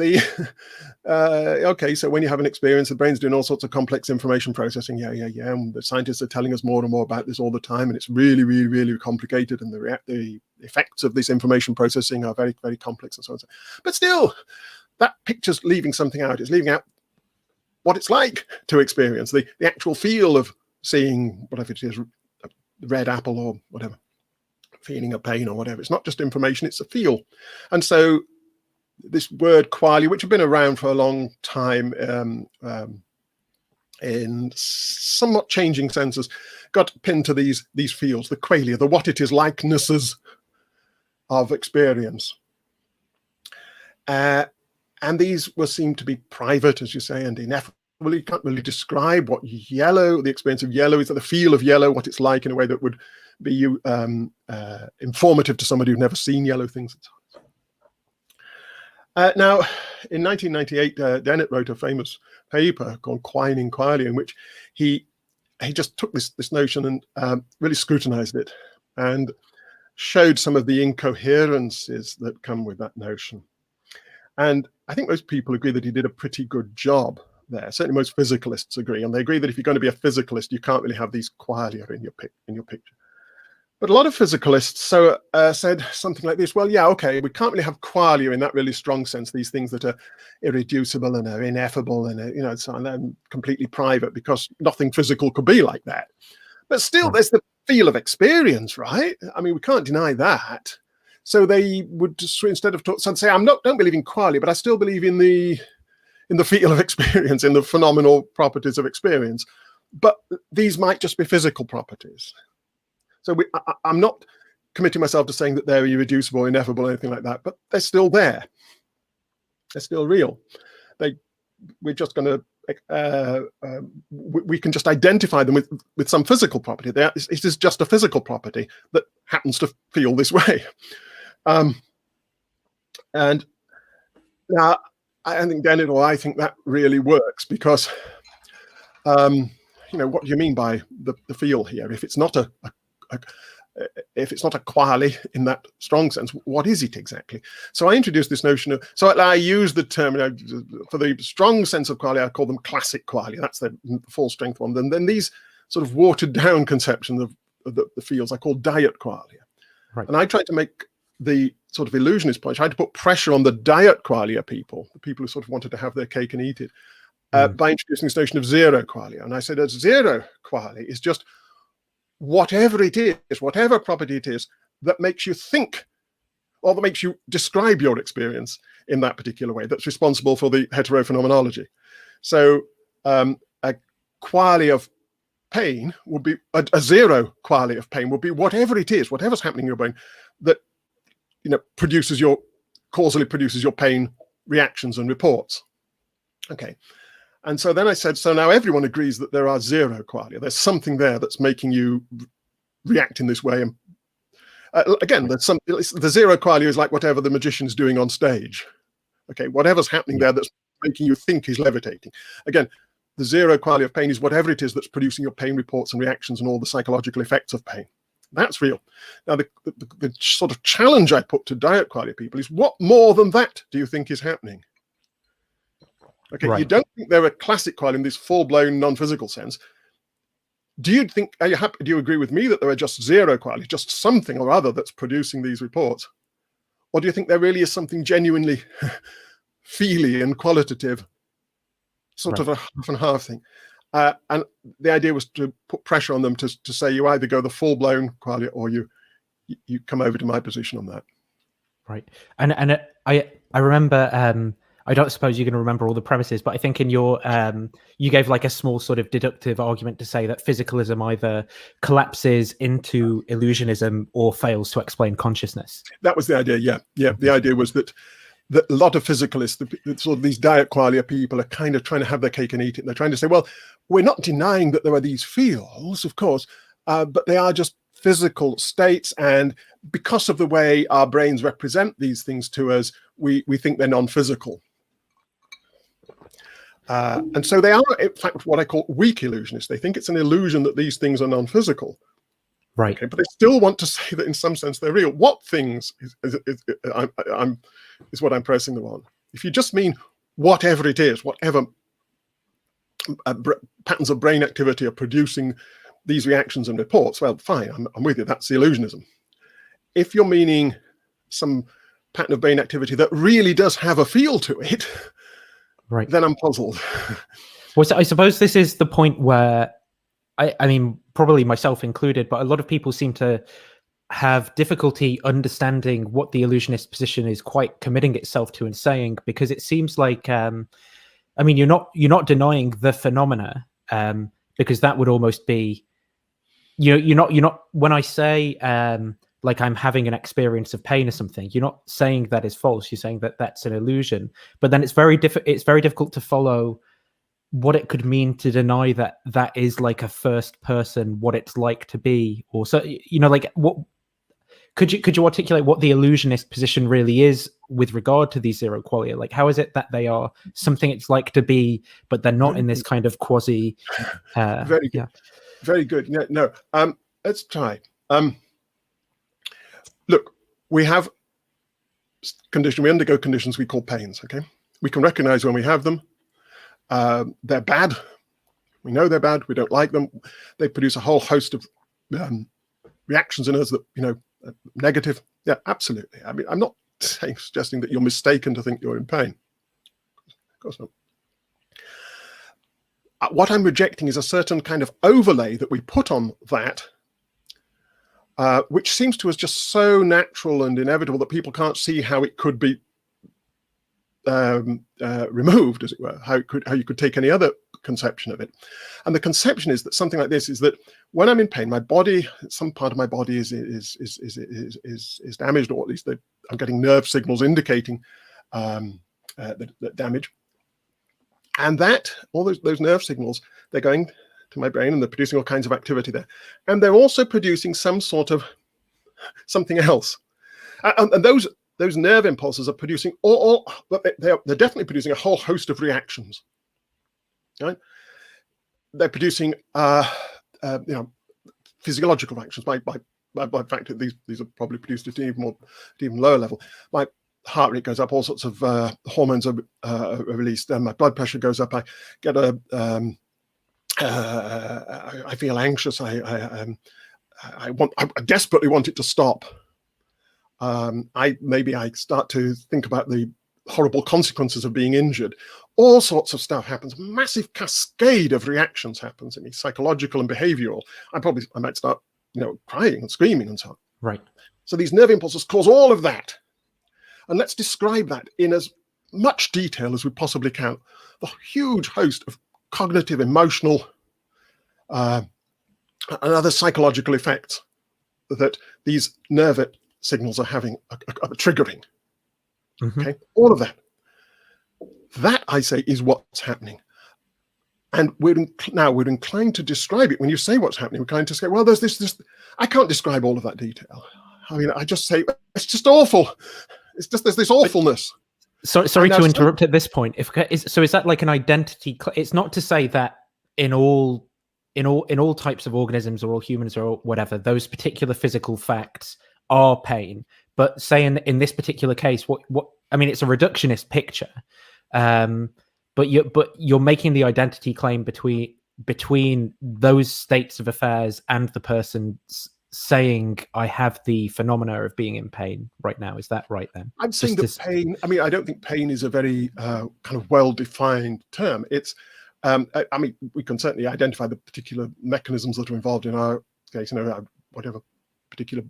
Okay, so when you have an experience, the brain's doing all sorts of complex information processing. Yeah. And the scientists are telling us more and more about this all the time, and it's really, really, really complicated, and the effects of this information processing are very, very complex and so on. But still, that picture's leaving something out. It's leaving out what it's like to experience, the actual feel of seeing, whatever it is, a red apple or whatever, feeling a pain or whatever. It's not just information, it's a feel. And so this word qualia, which had been around for a long time in somewhat changing senses, got pinned to these fields, the qualia, the what it is likenesses of experience. And these were seen to be private, as you say, and ineffable. You can't really describe what the experience of yellow is, the feel of yellow, what it's like in a way that would be informative to somebody who'd never seen yellow things. Now, in 1998, Dennett wrote a famous paper called Quine Qualia, in which he just took this notion and really scrutinized it and showed some of the incoherences that come with that notion. And I think most people agree that he did a pretty good job. there. Certainly most physicalists agree, and they agree that if you're going to be a physicalist, you can't really have these qualia in your picture. But a lot of physicalists said something like this: well, yeah, okay, we can't really have qualia in that really strong sense, these things that are irreducible and are ineffable and so on, and completely private, because nothing physical could be like that. But still, there's the feel of experience, right? I mean, we can't deny that. So they would just, instead of say, don't believe in qualia, but I still believe in the feel of experience, in the phenomenal properties of experience. But these might just be physical properties. So I'm not committing myself to saying that they're irreducible, ineffable, or anything like that, but they're still there. They're still real. We're just going to, we can just identify them with some physical property. It is just a physical property that happens to feel this way. And now, I think, Daniel, I think that really works, because, what do you mean by the feel here? If it's not a quali in that strong sense, what is it exactly? So I introduced this notion of, so I use the term, for the strong sense of qualia, I call them classic qualia. That's the full strength one. And then these sort of watered down conceptions of the fields I call diet qualia. Right. And I tried to make the sort of illusionist point, I tried to put pressure on the diet qualia people, the people who sort of wanted to have their cake and eat it, by introducing this notion of zero qualia. And I said, a zero qualia is just whatever it is, whatever property it is that makes you think, or that makes you describe your experience in that particular way, that's responsible for the heterophenomenology. So a qualia of pain would be, a zero qualia of pain would be whatever it is, whatever's happening in your brain that causally produces your pain reactions and reports. Okay. And so then I said, so now everyone agrees that there are zero qualia. There's something there that's making you react in this way. And again, the zero qualia is like whatever the magician's doing on stage. Okay, whatever's happening there that's making you think he's levitating. Again, the zero qualia of pain is whatever it is that's producing your pain reports and reactions and all the psychological effects of pain. That's real. Now, the sort of challenge I put to diet qualia people is, what more than that do you think is happening? Okay, right. You don't think they're a classic qualia in this full-blown non-physical sense. Do you agree with me that there are just zero qualia, just something or other that's producing these reports? Or do you think there really is something genuinely feely and qualitative, sort of a half and half thing? And the idea was to put pressure on them to say you either go the full-blown qualia or you come over to my position on that. Right. And I remember, I don't suppose you're going to remember all the premises, but I think in your, you gave like a small sort of deductive argument to say that physicalism either collapses into illusionism or fails to explain consciousness. That was the idea, yeah. Yeah, the idea was that a lot of physicalists, sort of these diet qualia people, are kind of trying to have their cake and eat it. And they're trying to say, well, we're not denying that there are these fields, of course, but they are just physical states. And because of the way our brains represent these things to us, we think they're non-physical. And so they are, in fact, what I call weak illusionists. They think it's an illusion that these things are non-physical. Right. Okay, but they still want to say that in some sense they're real. What things is what I'm pressing them on. If you just mean whatever it is, whatever patterns of brain activity are producing these reactions and reports, well, fine, I'm with you. That's the illusionism. If you're meaning some pattern of brain activity that really does have a feel to it, right, then I'm puzzled. Well, so I suppose this is the point where, I mean, probably myself included, but a lot of people seem to have difficulty understanding what the illusionist position is quite committing itself to and saying, because it seems like, I mean, you're not denying the phenomena, because that would almost be, you're not. When I say like I'm having an experience of pain or something, you're not saying that is false. You're saying that that's an illusion. But then it's very difficult to follow what it could mean to deny that that is like a first person, what it's like to be, or so, like what could you articulate what the illusionist position really is with regard to these zero qualia? Like, how is it that they are something it's like to be, but they're not in this kind of quasi? Very good. Yeah. Very good. No. Let's try. Look, we have we undergo conditions we call pains. Okay, we can recognize when we have them. They're bad. We know they're bad. We don't like them. They produce a whole host of reactions in us that, negative. Yeah, absolutely. I mean, I'm not suggesting that you're mistaken to think you're in pain. Of course not. What I'm rejecting is a certain kind of overlay that we put on that, which seems to us just so natural and inevitable that people can't see how it could be removed, as it were, how you could take any other conception of it. And the conception is that something like this is that when I'm in pain, my body, some part of my body is damaged, or at least I'm getting nerve signals indicating the damage. And that, all those nerve signals, they're going to my brain and they're producing all kinds of activity there. And they're also producing some sort of something else. And those nerve impulses are producing they're definitely producing a whole host of reactions. Right? They're producing physiological reactions. By fact, these are probably produced at an even lower level. My heart rate goes up, all sorts of hormones are released, and my blood pressure goes up. I get I feel anxious. I desperately want it to stop. Maybe I start to think about the horrible consequences of being injured. All sorts of stuff happens. A massive cascade of reactions happens in me, psychological and behavioral. I might start, crying and screaming and so on. Right. So these nerve impulses cause all of that. And let's describe that in as much detail as we possibly can. The huge host of cognitive, emotional, and other psychological effects that these nerve signals are having, are triggering. Mm-hmm. Okay, all of that. That, I say, is what's happening. And we're inclined to describe it. When you say what's happening, we're inclined to say, well, there's this. I can't describe all of that detail. I mean, I just say, it's just awful. It's just, there's this awfulness. Sorry to interrupt at this point. So is that like an identity? It's not to say that in all types of organisms or all humans or whatever, those particular physical facts are pain. But say in this particular case, what I mean, it's a reductionist picture. But you're making the identity claim between those states of affairs and the person saying, I have the phenomena of being in pain right now. Is that right then? I'm saying that pain, I mean, I don't think pain is a very kind of well-defined term. It's, I mean, we can certainly identify the particular mechanisms that are involved in our case, whatever particular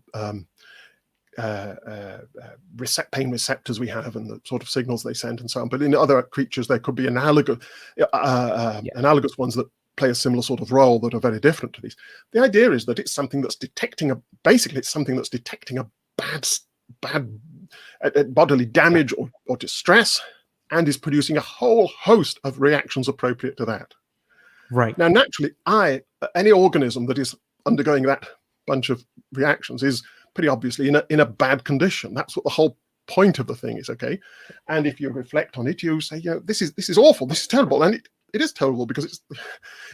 pain receptors we have and the sort of signals they send and so on. But in other creatures, there could be analogous ones that play a similar sort of role that are very different to these. The idea is that it's something that's detecting a bad bodily damage or distress, and is producing a whole host of reactions appropriate to that. Right. Now, naturally, any organism that is undergoing that bunch of reactions is pretty obviously in a bad condition. That's what the whole point of the thing is, okay? And if you reflect on it, you say, this is awful, this is terrible, and it is terrible because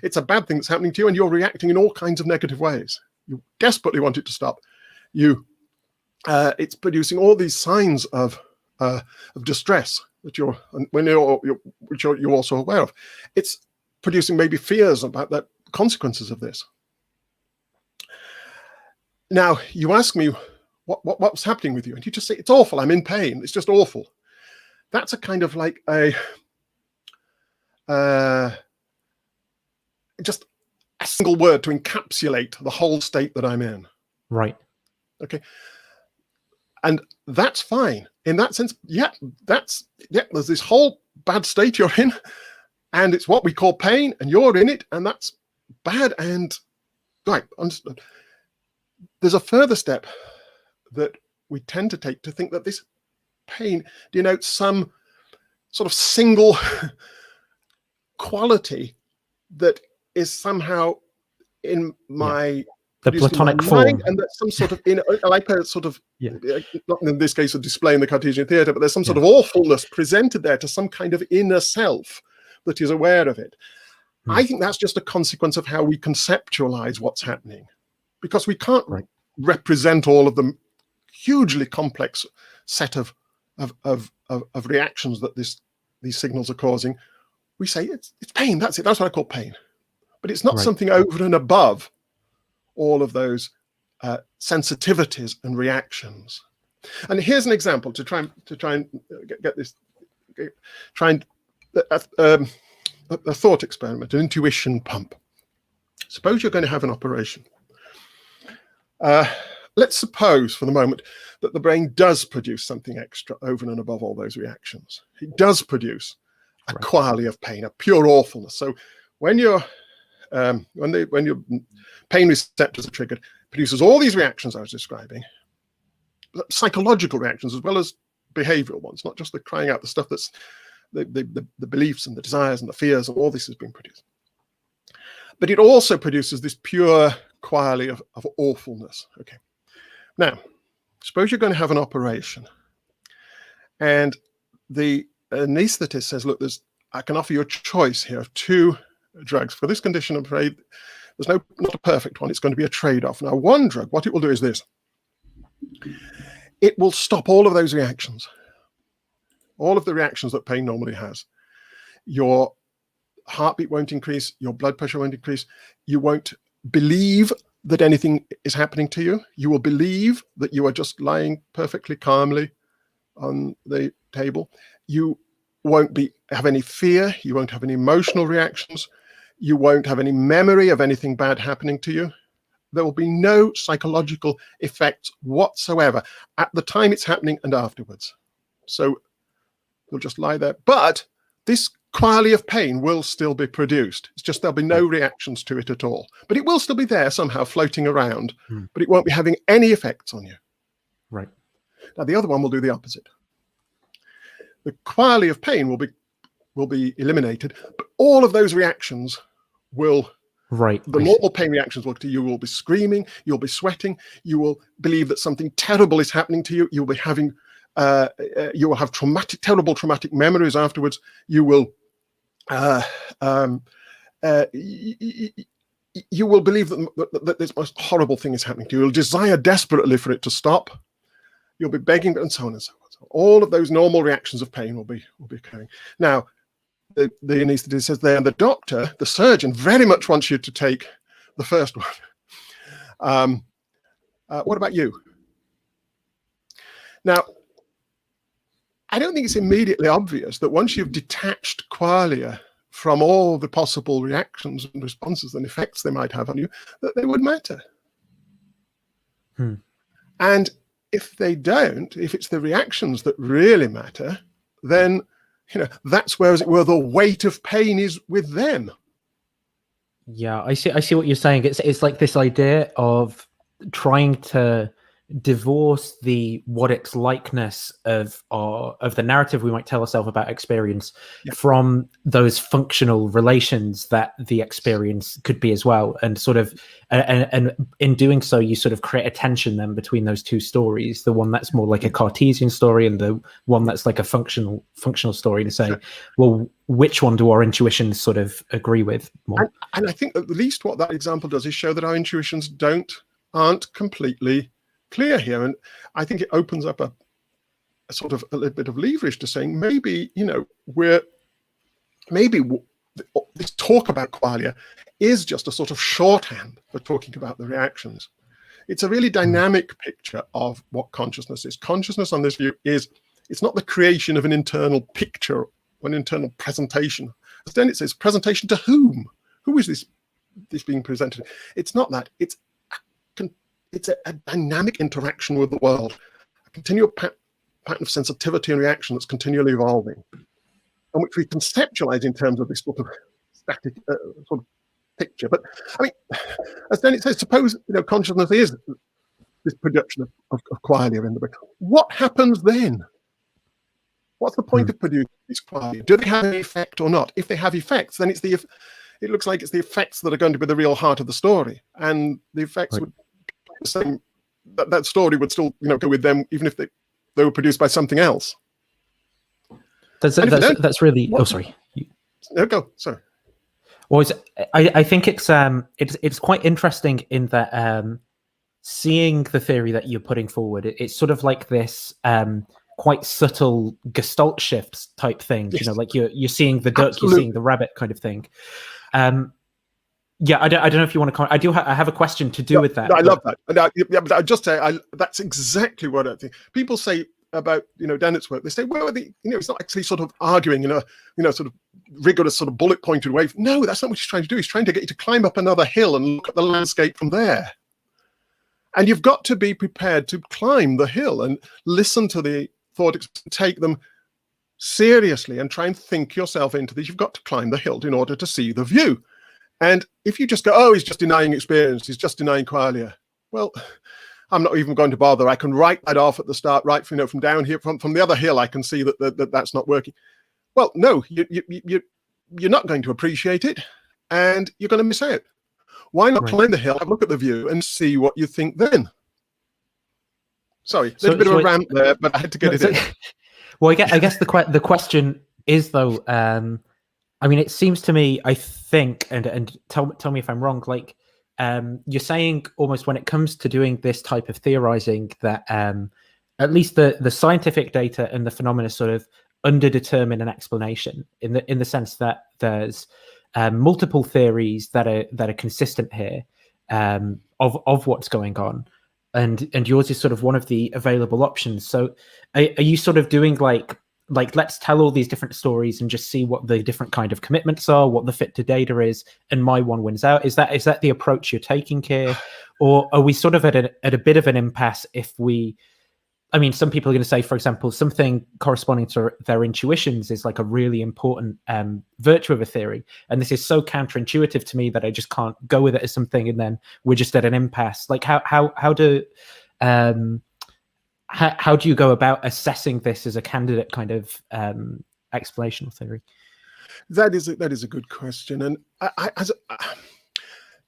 it's a bad thing that's happening to you, and you're reacting in all kinds of negative ways. You desperately want it to stop. It's producing all these signs of distress that you're also aware of. It's producing maybe fears about the consequences of this. Now, you ask me what's happening with you, and you just say, it's awful, I'm in pain, it's just awful. That's a kind of like just a single word to encapsulate the whole state that I'm in. Right. Okay. And that's fine. In that sense, there's this whole bad state you're in, and it's what we call pain, and you're in it, and that's bad, and right, understood. There's a further step that we tend to take to think that this pain denotes some sort of single quality that is somehow in my the Platonic form, and that's some sort of like a sort of not in this case a display in the Cartesian theatre, but there's some sort of awfulness presented there to some kind of inner self that is aware of it. I think that's just a consequence of how we conceptualize what's happening, because we can't represent all of the hugely complex set of reactions that these signals are causing we say it's pain. That's it. That's what I call pain. But it's not Right. something over and above all of those sensitivities and reactions. And here's an example to try and get this. Try and a thought experiment, an intuition pump. Suppose you're going to have an operation. Let's suppose for the moment that the brain does produce something extra over and above all those reactions. It does produce a qualia of pain, a pure awfulness. So when your pain receptors are triggered, it produces all these reactions I was describing, psychological reactions as well as behavioral ones, not just the crying out, the stuff that's the beliefs and the desires and the fears, and all this has been produced. But it also produces this pure qualia of awfulness. Okay. Now, suppose you're going to have an operation, and the anaesthetist says, look, I can offer you a choice here of 2 drugs. For this condition, I'm afraid there's not a perfect one. It's going to be a trade-off. Now, one drug, what it will do is this. It will stop all of those reactions, all of the reactions that pain normally has. Your heartbeat won't increase, your blood pressure won't increase, you won't believe that anything is happening to you. You will believe that you are just lying perfectly calmly on the table. You won't have any fear, you won't have any emotional reactions, you won't have any memory of anything bad happening to you. There will be no psychological effects whatsoever at the time it's happening and afterwards. So you'll just lie there. But this qualia of pain will still be produced. It's just there'll be no reactions to it at all. But it will still be there somehow floating around, but it won't be having any effects on you. Right. Now, the other one will do the opposite. The qualia of pain will be eliminated, but all of those reactions will, the normal pain reactions will, you will be screaming, you'll be sweating, you will believe that something terrible is happening to you, you'll be having, you will have terrible traumatic memories afterwards, you will, you will believe that this most horrible thing is happening to you, you'll desire desperately for it to stop, you'll be begging, and so on and so on. So all of those normal reactions of pain will be occurring. Now, the anaesthetist says there, and the doctor, the surgeon, very much wants you to take the first one. What about you? Now, I don't think it's immediately obvious that once you've detached qualia from all the possible reactions and responses and effects they might have on you, that they would matter. And if they don't, if it's the reactions that really matter, then that's where, as it were, the weight of pain is with them. Yeah, I see what you're saying. It's like this idea of trying to divorce the what it's likeness of the narrative we might tell ourselves about experience from those functional relations that the experience could be as well, and sort of and in doing so you sort of create a tension then between those 2 stories, the one that's more like a Cartesian story and the one that's like a functional story, to say, well, which one do our intuitions sort of agree with more? And I think at least what that example does is show that our intuitions aren't completely clear here, and I think it opens up a sort of a little bit of leverage to saying maybe this talk about qualia is just a sort of shorthand for talking about the reactions. It's a really dynamic picture of what consciousness is. Consciousness, on this view, it's not the creation of an internal picture or an internal presentation. As then it says, presentation to whom? Who is this being presented? It's not that. It's a dynamic interaction with the world, a continual pattern of sensitivity and reaction that's continually evolving, and which we conceptualize in terms of this sort of static sort of picture. But I mean, as then it says, suppose consciousness is this production of qualia in the brain. What happens then? What's the point of producing these qualia? Do they have any effect or not? If they have effects, then it looks like it's the effects that are going to be the real heart of the story, and the effects would the same. That story would still go with them even if they were produced by something else. That's really sorry. No, go. Sorry. Well, I think it's quite interesting in that seeing the theory that you're putting forward, it's sort of like this quite subtle Gestalt shifts type things. Yes. Like you're seeing the duck, Absolutely. you're seeing the rabbit kind of thing. Yeah, I don't know if you want to comment. I have a question to do with that. I love that. But I just say that's exactly what I think. People say about Dennett's work. They say, well, it's not actually sort of arguing in a sort of rigorous sort of bullet pointed way. No, that's not what he's trying to do. He's trying to get you to climb up another hill and look at the landscape from there. And you've got to be prepared to climb the hill and listen to the thought, take them seriously and try and think yourself into this. You've got to climb the hill in order to see the view. And if you just go, oh, he's just denying experience, he's just denying qualia. Well, I'm not even going to bother. I can write that off at the start, right? From down here, from the other hill, I can see that that's not working. Well, no, you're not going to appreciate it, and you're going to miss out. Why not climb the hill, have a look at the view, and see what you think then? Sorry, there's a bit of a rant there, but I had to get it in. Well, I guess the question is, though, I mean, it seems to me, I think, and tell me if I'm wrong, like, you're saying almost when it comes to doing this type of theorizing that at least the scientific data and the phenomena sort of underdetermine an explanation in the sense that there's multiple theories that are consistent here of what's going on, and yours is sort of one of the available options. So are you sort of doing like let's tell all these different stories and just see what the different kind of commitments are, what the fit to data is, and my one wins out? Is that the approach you're taking here, or are we sort of at a bit of an impasse if we? I mean, some people are going to say, for example, something corresponding to their intuitions is like a really important virtue of a theory, and this is so counterintuitive to me that I just can't go with it as something, and then we're just at an impasse. Like, how do you go about assessing this as a candidate kind of explanational theory? That is a good question, and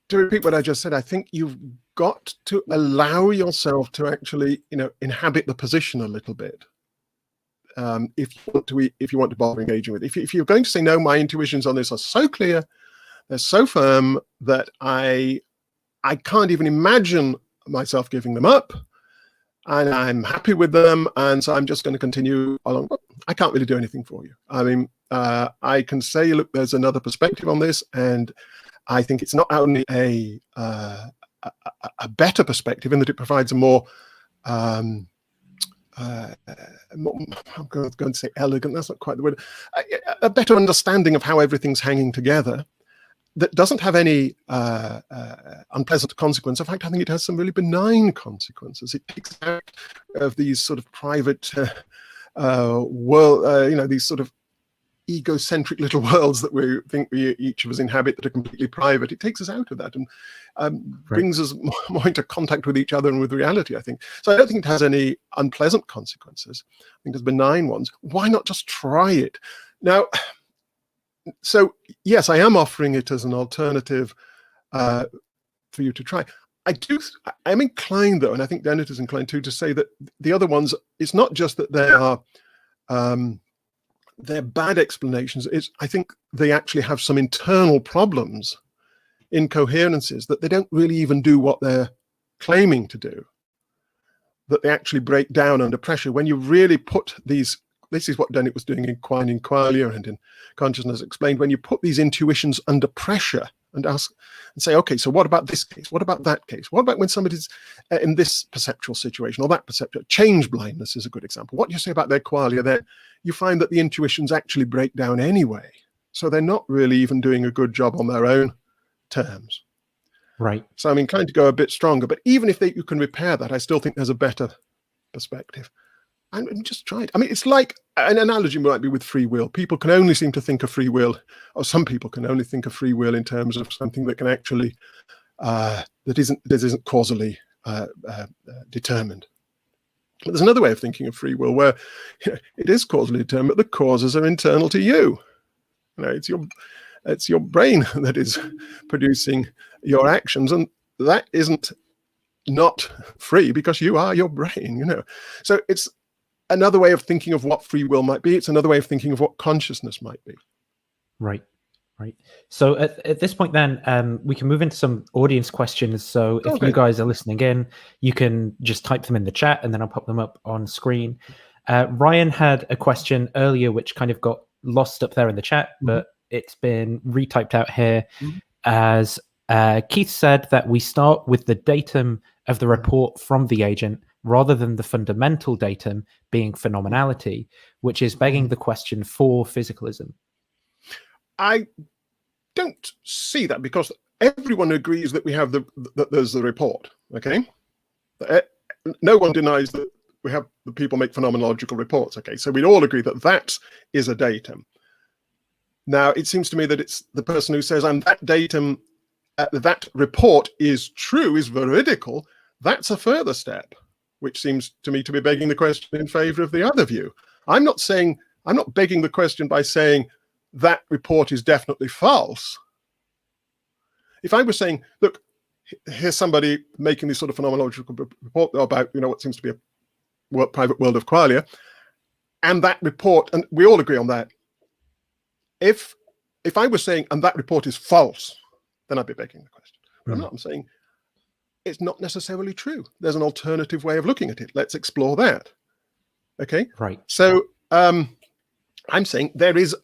to repeat what I just said, I think you've got to allow yourself to actually, inhabit the position a little bit. If you want to bother engaging with it. If you're going to say, no, my intuitions on this are so clear, they're so firm that I can't even imagine myself giving them up, and I'm happy with them, and so I'm just going to continue along. I can't really do anything for you. I mean, I can say, look, there's another perspective on this, and I think it's not only a better perspective in that it provides a more, I'm going to say elegant, that's not quite the word, a better understanding of how everything's hanging together that doesn't have any unpleasant consequence. In fact, I think it has some really benign consequences. It takes out of these sort of private world, these sort of egocentric little worlds that we think each of us inhabit that are completely private. It takes us out of that and brings us more into contact with each other and with reality, I think. So I don't think it has any unpleasant consequences. I think there's benign ones. Why not just try it? Now, so yes, I am offering it as an alternative for you to try. I'm inclined, though, and I think Dennett is inclined too, to say that the other ones, it's not just that they are they're bad explanations. I think they actually have some internal problems, incoherences, that they don't really even do what they're claiming to do, that they actually break down under pressure. When you really put these, this is what Dennett was doing in Qualia and in Consciousness Explained, when you put these intuitions under pressure and ask and say, okay, so what about this case? What about that case? What about when somebody's in this perceptual situation or that perceptual? Change blindness is a good example. What do you say about their qualia there? You find that the intuitions actually break down anyway. So they're not really even doing a good job on their own terms. Right. So I'm inclined to go a bit stronger. But even if you can repair that, I still think there's a better perspective. And just try it. I mean, it's like an analogy might be with free will. People can only seem to think of free will, or some people can only think of free will in terms of something that can actually, that isn't causally determined. But there's another way of thinking of free will where it is causally determined, but the causes are internal to you. It's your brain that is producing your actions, and that isn't not free because you are your brain. So it's another way of thinking of what free will might be. It's another way of thinking of what consciousness might be. Right. So at this point then, we can move into some audience questions. So if you guys are listening in, you can just type them in the chat and then I'll pop them up on screen. Ryan had a question earlier which kind of got lost up there in the chat, but it's been retyped out here as Keith said that we start with the datum of the report from the agent rather than the fundamental datum being phenomenality, which is begging the question for physicalism. I don't see that, because everyone agrees that we have that there's the report. Okay, no one denies that we have the people make phenomenological reports. Okay, so we'd all agree that that is a datum. Now it seems to me that it's the person who says, and that datum, that report is true, is veridical. That's a further step, which seems to me to be begging the question in favor of the other view. I'm not begging the question by saying that report is definitely false. If I was saying, look, here's somebody making this sort of phenomenological report about, what seems to be a private world of Qualia, and that report, and we all agree on that. If I was saying, and that report is false, then I'd be begging the question. But I'm not. I'm saying it's not necessarily true. There's an alternative way of looking at it. Let's explore that. Okay? Right. So I'm saying there is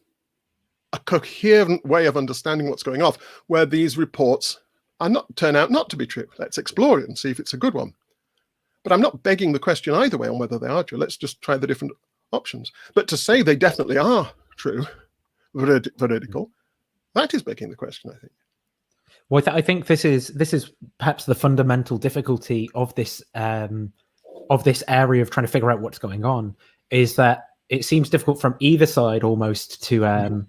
a coherent way of understanding what's going on where these reports turn out not to be true. Let's explore it and see if it's a good one. But I'm not begging the question either way on whether they are true. Let's just try the different options. But to say they definitely are true, veridical, that is begging the question, I think. Well, I think this is perhaps the fundamental difficulty of this area of trying to figure out what's going on, is that it seems difficult from either side almost to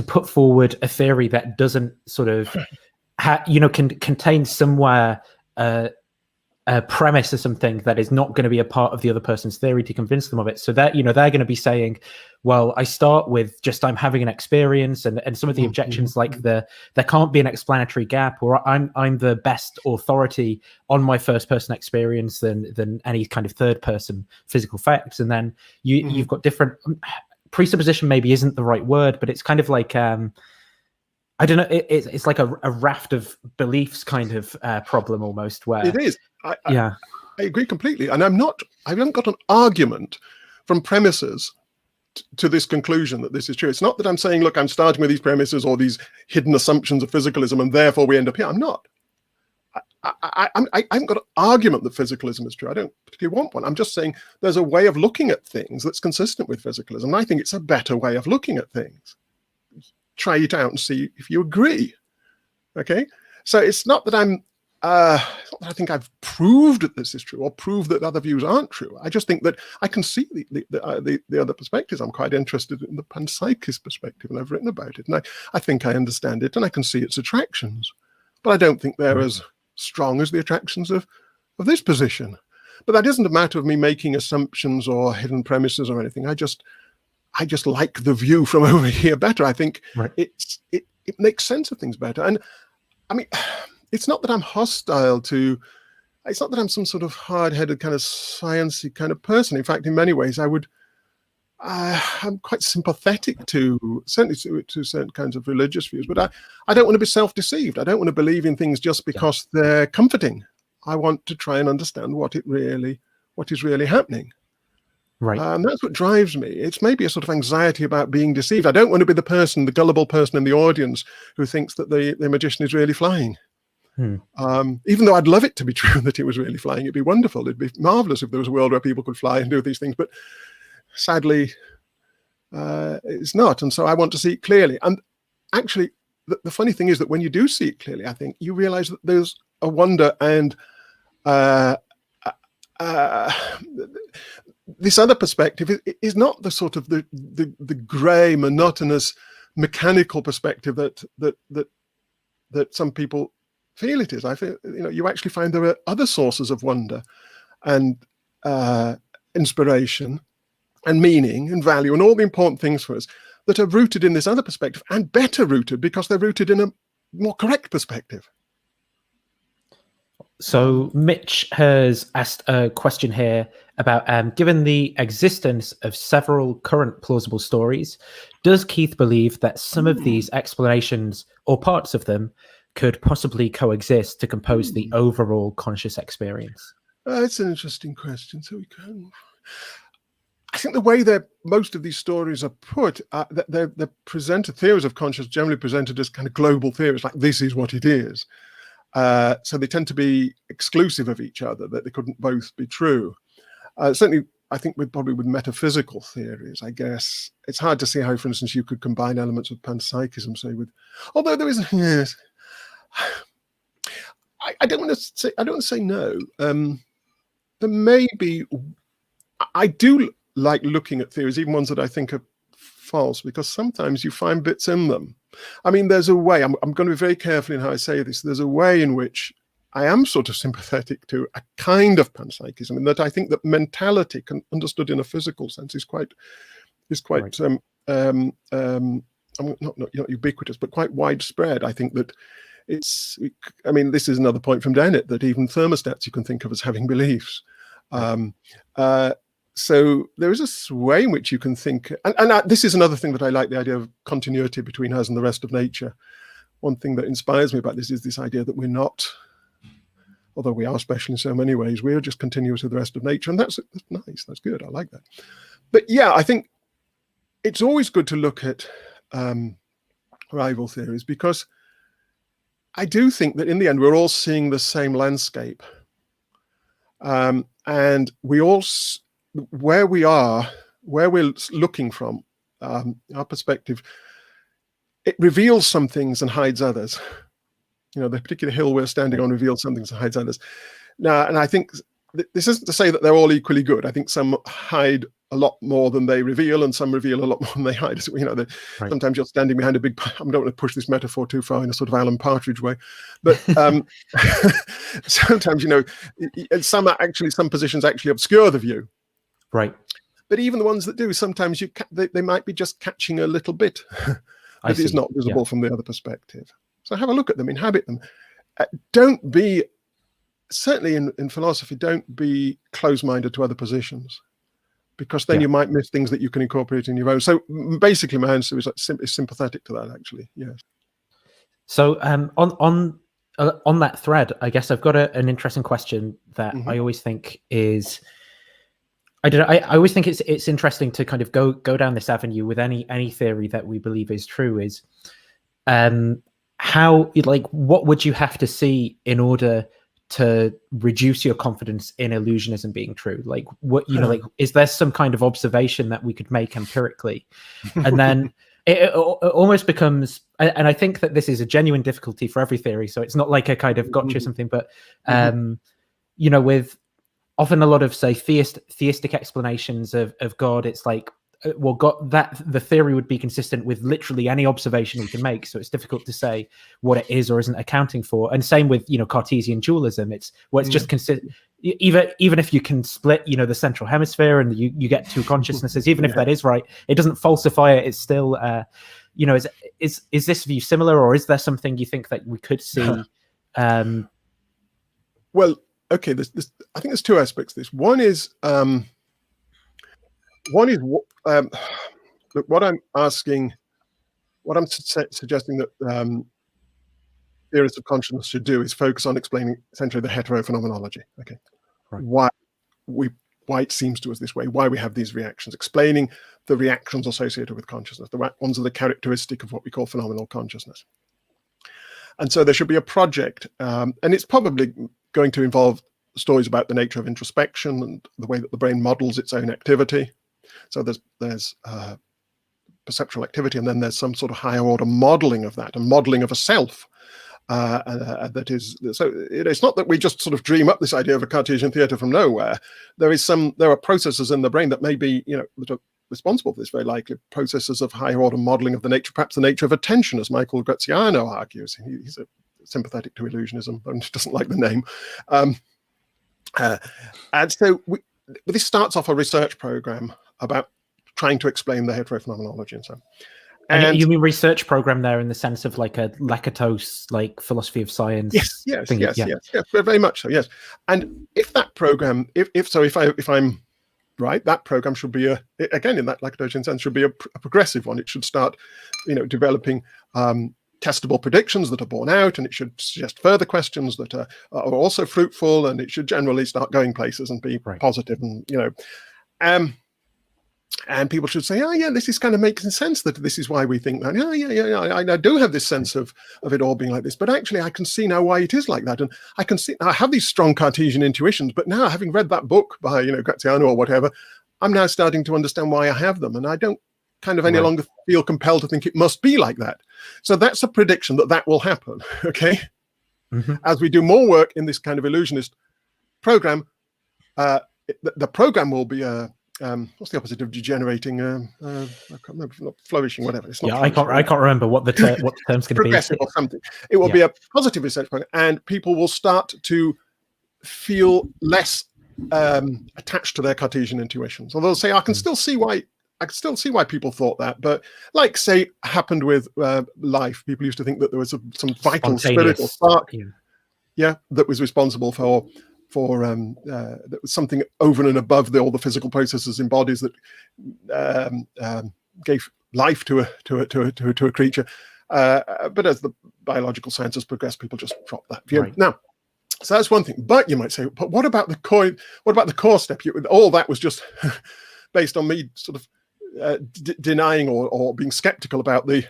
put forward a theory that doesn't sort of can contain somewhere a premise or something that is not going to be a part of the other person's theory to convince them of it. So that they're going to be saying, well, I start with just I'm having an experience, and some of the objections like there can't be an explanatory gap, or I'm the best authority on my first person experience than any kind of third person physical facts. And then you've got different presupposition, maybe isn't the right word, but it's kind of like I don't know. It's like a raft of beliefs kind of problem almost. Where it is. I agree completely, and I haven't got an argument from premises to this conclusion that this is true. It's not that I'm saying, look, I'm starting with these premises or these hidden assumptions of physicalism, and therefore we end up here. I'm not. I haven't got an argument that physicalism is true. I don't particularly want one. I'm just saying there's a way of looking at things that's consistent with physicalism, and I think it's a better way of looking at things. Try it out and see if you agree. Okay, so it's not that I think I've proved that this is true or proved that other views aren't true. I just think that I can see the other perspectives. I'm quite interested in the panpsychist perspective, and I've written about it, and I think I understand it, and I can see its attractions, but I don't think they're as strong as the attractions of this position. But that isn't a matter of me making assumptions or hidden premises or anything. I just like the view from over here better. I think it makes sense of things better. And I mean, it's not that I'm hostile to, it's not that I'm some sort of hard-headed kind of sciencey kind of person. In fact, in many ways, I'm quite sympathetic to certainly to certain kinds of religious views, but I don't want to be self-deceived. I don't want to believe in things just because they're comforting. I want to try and understand what is really happening. Right. And that's what drives me. It's maybe a sort of anxiety about being deceived. I don't want to be the gullible person in the audience who thinks that the magician is really flying. Even though I'd love it to be true that he was really flying. It'd be wonderful. It'd be marvelous if there was a world where people could fly and do these things. But sadly, it's not. And so I want to see it clearly. And actually, the funny thing is that when you do see it clearly, I think you realize that there's a wonder and this other perspective is not the sort of the grey, monotonous, mechanical perspective that some people feel it is. I feel you actually find there are other sources of wonder and inspiration and meaning and value and all the important things for us that are rooted in this other perspective, and better rooted because they're rooted in a more correct perspective. So Mitch has asked a question here about, given the existence of several current plausible stories, does Keith believe that some of these explanations or parts of them could possibly coexist to compose the overall conscious experience? It's an interesting question. So we can. think the way that most of these stories are put, they're presented, theories of consciousness generally presented as kind of global theories, like this is what it is. So they tend to be exclusive of each other, that they couldn't both be true. Certainly, I think probably with metaphysical theories, I guess, it's hard to see how, for instance, you could combine elements of panpsychism, say, with, although there is, yes, I don't want to say no. There may be, I do like looking at theories, even ones that I think are false, because sometimes you find bits in them. I mean, there's a way, I'm going to be very careful in how I say this, there's a way in which I am sort of sympathetic to a kind of panpsychism, in that I think that mentality, understood in a physical sense, is quite right. Not ubiquitous, but quite widespread. I think that I mean, this is another point from Dennett, that even thermostats you can think of as having beliefs. So there is a way in which you can think, and this is another thing that I like, the idea of continuity between us and the rest of nature. One thing that inspires me about this is this idea that we're not, although we are special in so many ways, we're just continuous with the rest of nature. And that's nice, that's good, I like that. But yeah, I think it's always good to look at rival theories, because I do think that in the end, we're all seeing the same landscape. And we all, where we're looking from, our perspective, it reveals some things and hides others. You know, the particular hill we're standing on reveals some things and hides others. Now, and I think this isn't to say that they're all equally good. I think some hide a lot more than they reveal, and some reveal a lot more than they hide. You know, right. Sometimes you're standing behind a big, I don't want to push this metaphor too far in a sort of Alan Partridge way, but sometimes, you know, some positions actually obscure the view. Right. But even the ones that do, sometimes they might be just catching a little bit that is not visible from the other perspective. So have a look at them, inhabit them. Don't be, certainly in philosophy, don't be close-minded to other positions, because then you might miss things that you can incorporate in your own. So basically my answer is sympathetic to that, actually, yes. So on that thread, I guess I've got an interesting question that I always think is, I don't know, I always think it's interesting to kind of go down this avenue with any theory that we believe is true, is how, like, what would you have to see in order to reduce your confidence in illusionism being true? Like, what, you know, like, is there some kind of observation that we could make empirically? And then it almost becomes, and I think that this is a genuine difficulty for every theory, so it's not like a kind of gotcha something, but you know, with often a lot of, say, theistic explanations of God, it's like, well, God, that the theory would be consistent with literally any observation we can make, so it's difficult to say what it is or isn't accounting for. And same with, you know, Cartesian dualism. It's just consistent. Even if you can split, you know, the central hemisphere and you get two consciousnesses, even if that is right, it doesn't falsify it. It's still, you know, is this view similar, or is there something you think that we could see? Well, okay, I think there's two aspects to this. One is look, what I'm asking, what I'm suggesting that theorists of consciousness should do is focus on explaining essentially the heterophenomenology. Okay, right. Why it seems to us this way, why we have these reactions, explaining the reactions associated with consciousness, the ones that are characteristic of what we call phenomenal consciousness. And so there should be a project, and it's probably going to involve stories about the nature of introspection and the way that the brain models its own activity. So there's perceptual activity, and then there's some sort of higher order modeling of that, and modeling of a self. That is, so it's not that we just sort of dream up this idea of a Cartesian theater from nowhere. There are processes in the brain that may be, you know, that are responsible for this, very likely processes of higher order modeling of the nature, perhaps the nature of attention, as Michael Graziano argues. He's sympathetic to illusionism, but doesn't like the name. And so this starts off a research program about trying to explain the heterophenomenology and so on. And you mean research program there in the sense of like a Lakatos, like philosophy of science? Yes, very much so. Yes, and if that program, if I'm right, that program should be again in that Lakatosian sense, should be a progressive one. It should start, you know, developing testable predictions that are borne out, and it should suggest further questions that are also fruitful, and it should generally start going places and be positive, and you know. And people should say, oh yeah, this is kind of making sense that this is why we think that. Yeah. I do have this sense of it all being like this, but actually I can see now why it is like that. And I can see, I have these strong Cartesian intuitions, but now having read that book by, Graziano or whatever, I'm now starting to understand why I have them. And I don't kind of any longer feel compelled to think it must be like that. So that's a prediction that will happen, okay? Mm-hmm. As we do more work in this kind of illusionist program, the program will be what's the opposite of degenerating? I can't remember. Not flourishing, whatever. It's not. Yeah, I can't remember what the term's going to be. Progressive or something. It will be a positive research program, and people will start to feel less attached to their Cartesian intuitions. Although they'll say, I can still see why people thought that. But like, say, happened with life, people used to think that there was some vital spiritual spark, that was responsible for that was something over and above all the physical processes in bodies that gave life to a creature. But as the biological sciences progress, people just drop that view. Right. Now, so that's one thing. But you might say, but what about the core step? All that was just based on me sort of denying or being skeptical about the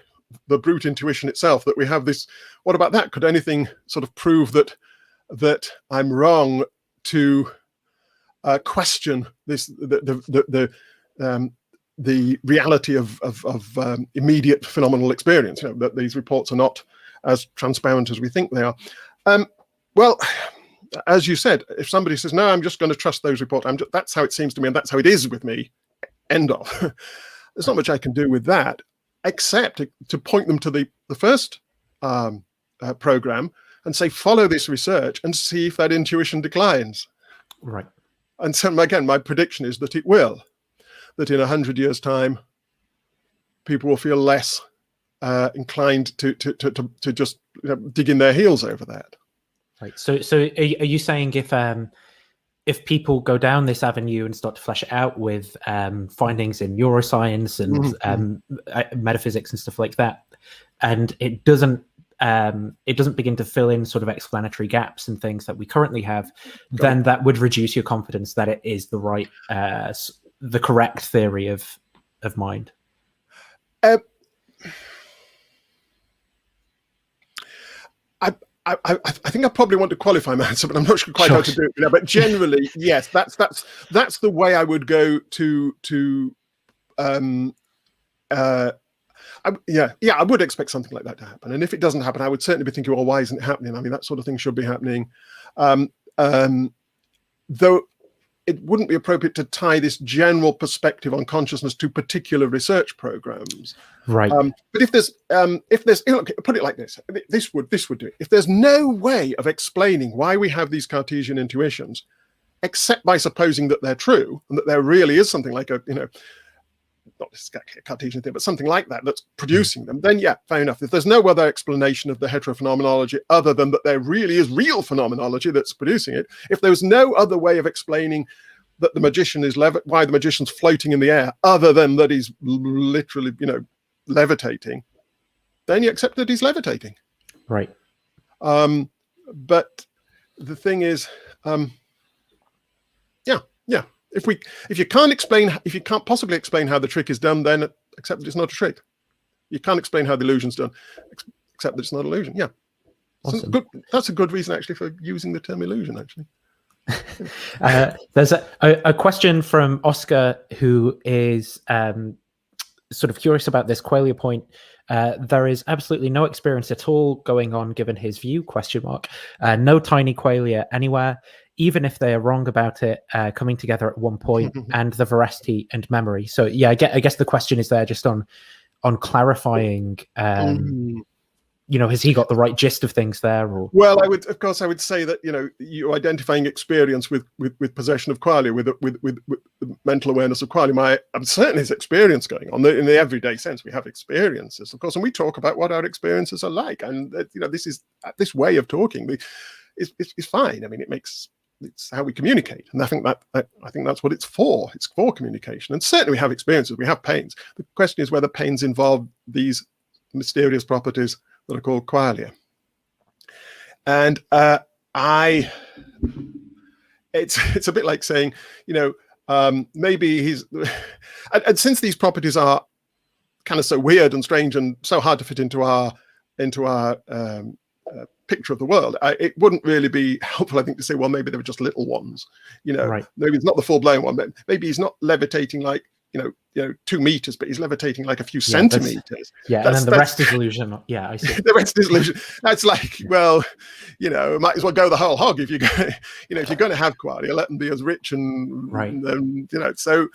brute intuition itself. That we have this. What about that? Could anything sort of prove that I'm wrong to question this the reality of immediate phenomenal experience? That these reports are not as transparent as we think they are. Well, as you said, if somebody says, no, I'm just going to trust those reports, that's how it seems to me, and that's how it is with me, end of. There's not much I can do with that, except to point them to the first program and say, follow this research and see if that intuition declines. Right. And so, again, my prediction is that it will, that in 100 years' time, people will feel less inclined to just dig in their heels over that. Right. So are you saying if people go down this avenue and start to flesh it out with findings in neuroscience and metaphysics and stuff like that, and it doesn't begin to fill in sort of explanatory gaps and things that we currently have, then that would reduce your confidence that it is the right, the correct theory of mind. I think I probably want to qualify my answer, but I'm not sure quite how to do it. But generally, yes, that's the way I would go to. I would expect something like that to happen. And if it doesn't happen, I would certainly be thinking, well, why isn't it happening? I mean, that sort of thing should be happening. Though it wouldn't be appropriate to tie this general perspective on consciousness to particular research programs. Right. But if there's look, put it like this, this would do it. If there's no way of explaining why we have these Cartesian intuitions, except by supposing that they're true and that there really is something like not exactly a Cartesian thing, but something like that that's producing them, then yeah, fair enough. If there's no other explanation of the heterophenomenology other than that there really is real phenomenology that's producing it, if there's no other way of explaining that the magician is why the magician's floating in the air other than that he's literally, levitating, then you accept that he's levitating. Right. But the thing is, If you can't possibly explain how the trick is done, then accept that it's not a trick. You can't explain how the illusion's done, except that it's not an illusion. Yeah. Awesome. That's a good reason actually for using the term illusion, actually. There's a question from Oscar, who is sort of curious about this Qualia point. There is absolutely no experience at all going on given his view, ? No tiny Qualia anywhere, even if they are wrong about it, coming together at one point, and the veracity and memory. So yeah, I guess the question is there just on clarifying, has he got the right gist of things there? Or? Well, I would say that, you're identifying experience with possession of Qualia, with the mental awareness of Qualia. Certainly there's experience going on in the everyday sense. We have experiences, of course, and we talk about what our experiences are like. And, this way of talking is fine. I mean, it's how we communicate, and I think that's what it's for. It's for communication, and certainly we have experiences. We have pains. The question is whether pains involve these mysterious properties that are called Qualia. And it's a bit like saying, Maybe he's, and since these properties are kind of so weird and strange and so hard to fit into our picture of the world, it wouldn't really be helpful, I think, to say, well, maybe they were just little ones. Right. Maybe it's not the full-blown one, but maybe he's not levitating like 2 meters, but he's levitating like a few centimeters. And then the rest is illusion. Yeah, I see. The rest is illusion. That's like, well, might as well go the whole hog if you're going. If you're going to have Qualia, let them be as rich and right. So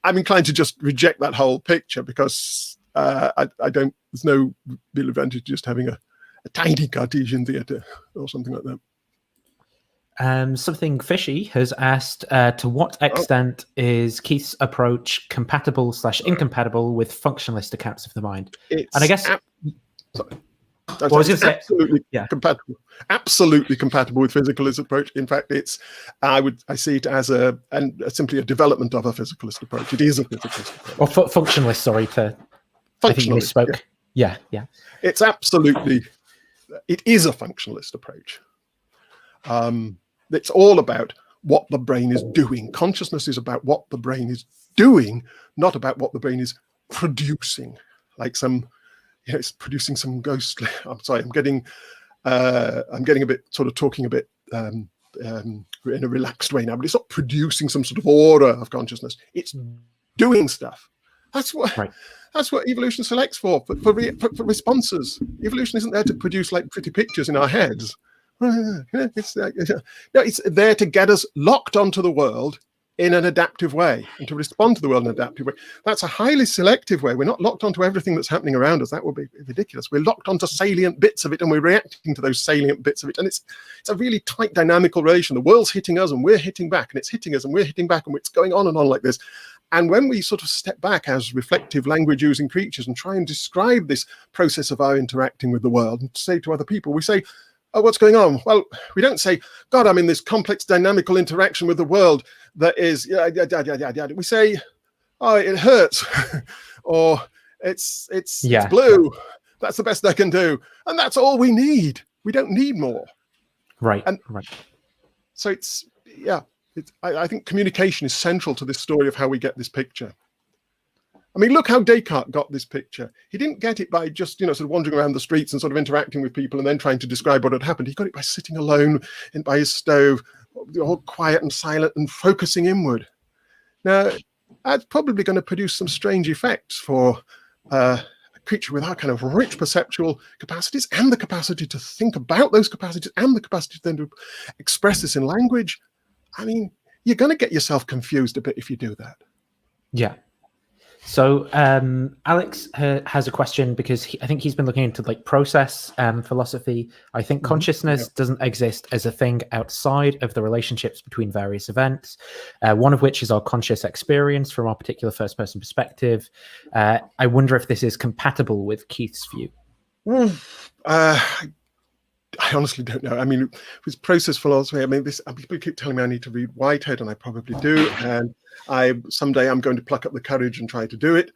I'm inclined to just reject that whole picture because I don't. There's no real advantage just having a tiny Cartesian theatre or something like that. Something fishy has asked, to what extent is Keith's approach compatible/incompatible with functionalist accounts of the mind? And I guess absolutely compatible. Absolutely compatible with physicalist approach. In fact, I see it as simply a development of a physicalist approach. It is a physicalist approach. Or functionalist. Sorry, I think you misspoke. Yeah. It's absolutely. It is a functionalist approach. It's all about what the brain is doing. Consciousness is about what the brain is doing, not about what the brain is producing. Like it's producing some ghostly. I'm sorry. I'm getting a bit sort of talking a bit in a relaxed way now. But it's not producing some sort of order of consciousness. It's doing stuff. That's what. Right. That's what evolution selects for responses. Evolution isn't there to produce like pretty pictures in our heads. It's there to get us locked onto the world in an adaptive way and to respond to the world in an adaptive way. That's a highly selective way. We're not locked onto everything that's happening around us. That would be ridiculous. We're locked onto salient bits of it and we're reacting to those salient bits of it. And it's a really tight dynamical relation. The world's hitting us and we're hitting back, and it's hitting us and we're hitting back, and it's going on and on like this. And when we sort of step back as reflective language-using creatures and try and describe this process of our interacting with the world and say to other people, we say, oh, what's going on? Well, we don't say, God, I'm in this complex dynamical interaction with the world that is, we say, oh, it hurts, or it's blue. Yeah. That's the best I can do. And that's all we need. We don't need more. Right. So I think communication is central to this story of how we get this picture. I mean, look how Descartes got this picture. He didn't get it by just, sort of wandering around the streets and sort of interacting with people and then trying to describe what had happened. He got it by sitting alone by his stove, all quiet and silent and focusing inward. Now, that's probably going to produce some strange effects for a creature with our kind of rich perceptual capacities and the capacity to think about those capacities and the capacity then to express this in language. I mean, you're going to get yourself confused a bit if you do that. Yeah. So Alex has a question because I think he's been looking into like process philosophy. I think consciousness doesn't exist as a thing outside of the relationships between various events, one of which is our conscious experience from our particular first-person perspective. I wonder if this is compatible with Keith's view. I honestly don't know. I mean, with process philosophy, I mean, people keep telling me I need to read Whitehead, and I probably do. And someday I'm going to pluck up the courage and try to do it.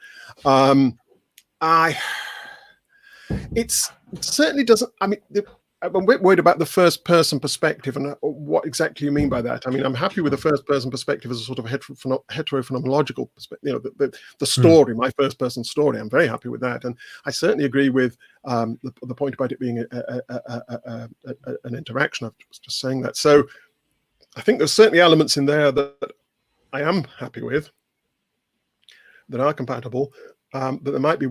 It certainly doesn't. I mean, I'm a bit worried about the first-person perspective and what exactly you mean by that. I mean, I'm happy with the first-person perspective as a sort of heterophenomenological perspective. The story, my first-person story. I'm very happy with that, and I certainly agree with the point about it being an interaction. I was just saying that. So, I think there's certainly elements in there that I am happy with, that are compatible. But there might be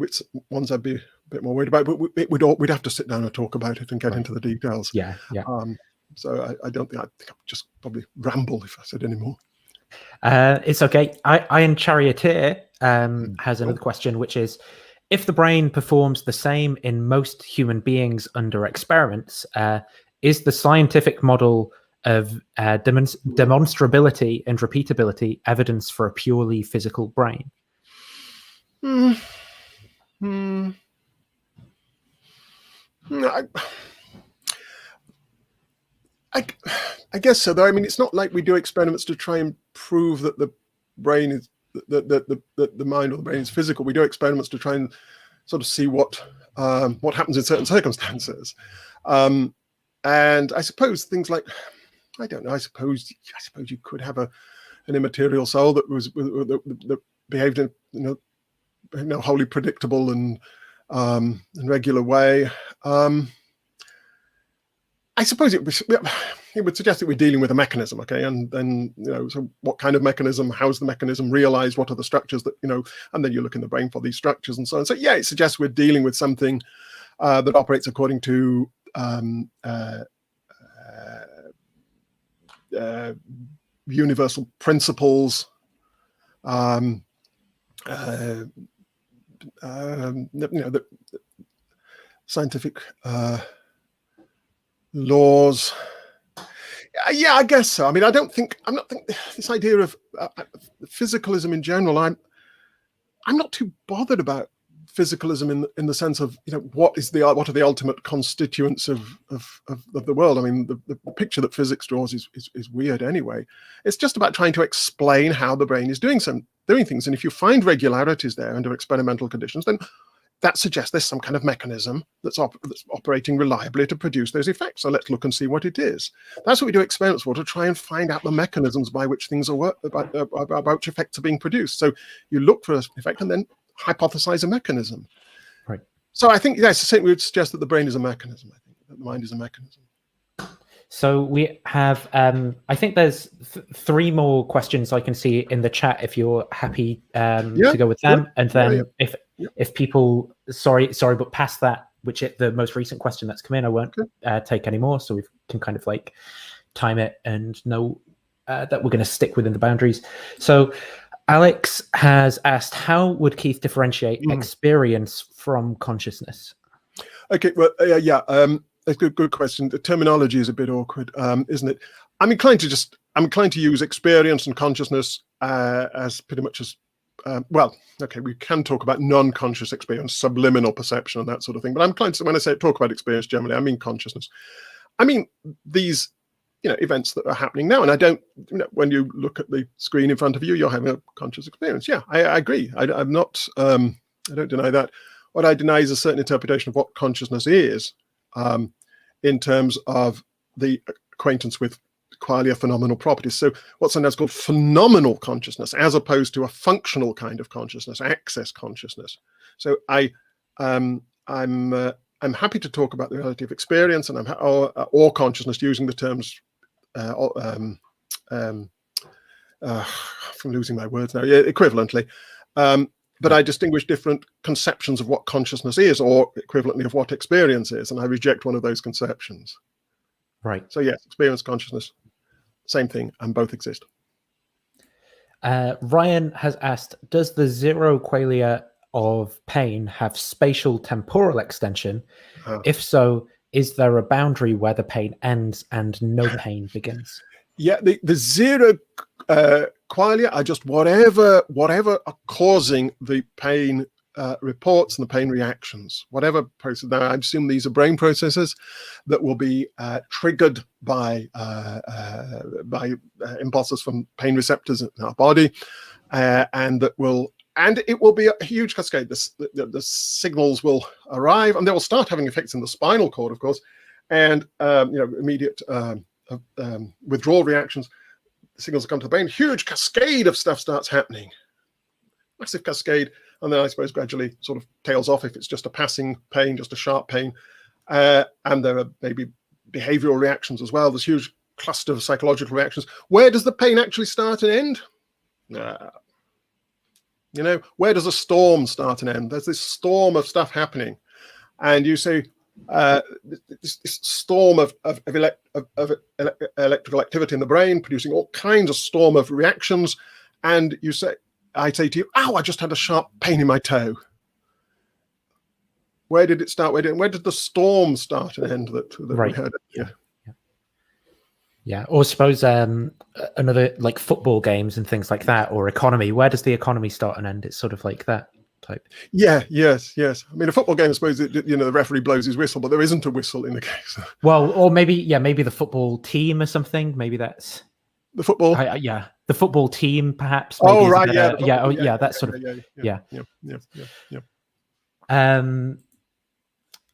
ones I'd be a bit more worried about, but we'd have to sit down and talk about it and get into the details. Yeah. So I think I'd just probably ramble if I said any more. It's okay. Iron Charioteer has another question, which is, if the brain performs the same in most human beings under experiments, is the scientific model of demonstrability and repeatability evidence for a purely physical brain? I guess so, though. I mean, it's not like we do experiments to try and prove that the brain is the mind or the brain is physical. We do experiments to try and sort of see what happens in certain circumstances. And I suppose things like, I don't know. I suppose you could have a an immaterial soul that behaved in wholly predictable and regular way. I suppose it would suggest that we're dealing with a mechanism, okay? And then, so what kind of mechanism? How's the mechanism realized? What are the structures that, and then you look in the brain for these structures and so on. So yeah, it suggests we're dealing with something that operates according to universal principles, the scientific laws. Yeah, I guess so. I mean, I'm not think this idea of physicalism in general. I'm not too bothered about physicalism in the sense of what are the ultimate constituents of the world. I mean, the picture that physics draws is weird anyway. It's just about trying to explain how the brain is doing things, and if you find regularities there under experimental conditions, then that suggests there's some kind of mechanism that's operating reliably to produce those effects. So let's look and see what it is. That's what we do experiments for, to try and find out the mechanisms by which things are by which effects are being produced. So you look for an effect and then hypothesize a mechanism. Right. So I think, yes, we would suggest that the brain is a mechanism. I think that the mind is a mechanism. So we have, I think there's 3 more questions I can see in the chat if you're happy to go with them. And then if people, sorry, but past that, the most recent question that's come in, I won't take any more. So we can kind of like time it and know that we're going to stick within the boundaries. So Alex has asked, how would Keith differentiate experience from consciousness? Okay, well, that's a good question. The terminology is a bit awkward, isn't it? I'm inclined to use experience and consciousness as pretty much as we can talk about non-conscious experience, subliminal perception, and that sort of thing. But I'm inclined to, when I talk about experience generally, I mean consciousness. I mean these, events that are happening now. And I don't, when you look at the screen in front of you, you're having a conscious experience. Yeah, I agree. I'm not. I don't deny that. What I deny is a certain interpretation of what consciousness is, in terms of the acquaintance with Qualia phenomenal properties. So what's sometimes called phenomenal consciousness, as opposed to a functional kind of consciousness, access consciousness. So I'm happy to talk about the reality of experience and or consciousness, using the terms. I'm losing my words now. Yeah, equivalently. But I distinguish different conceptions of what consciousness is, or equivalently of what experience is, and I reject one of those conceptions. Right. So yes, experience, consciousness, same thing, and both exist. Ryan has asked, does the zero qualia of pain have spatial temporal extension? If so, is there a boundary where the pain ends and no pain begins? Yeah, the zero qualia are just whatever are causing the pain reports and the pain reactions, whatever process. Now, I assume these are brain processes that will be triggered by impulses from pain receptors in our body, and it will be a huge cascade. The signals will arrive, and they will start having effects in the spinal cord, of course, and immediate withdrawal reactions. The signals come to the brain. Huge cascade of stuff starts happening. Massive cascade. And then I suppose gradually sort of tails off if it's just a passing pain, just a sharp pain. And there are maybe behavioral reactions as well. There's huge cluster of psychological reactions. Where does the pain actually start and end? Where does a storm start and end? There's this storm of stuff happening. And you say, this storm of electrical activity in the brain, producing all kinds of storm of reactions. And I say to you, "Ow, I just had a sharp pain in my toe." Where did it start? Where did the storm start and end that right. we heard? Yeah. Or suppose another, like football games and things like that, or economy. Where does the economy start and end? It's sort of like that type. Yeah. Yes. I mean, a football game, I suppose, the referee blows his whistle, but there isn't a whistle in the case. Well, or maybe the football team or something. Maybe that's the football. The football team, perhaps. Oh, right. That sort of. Yeah.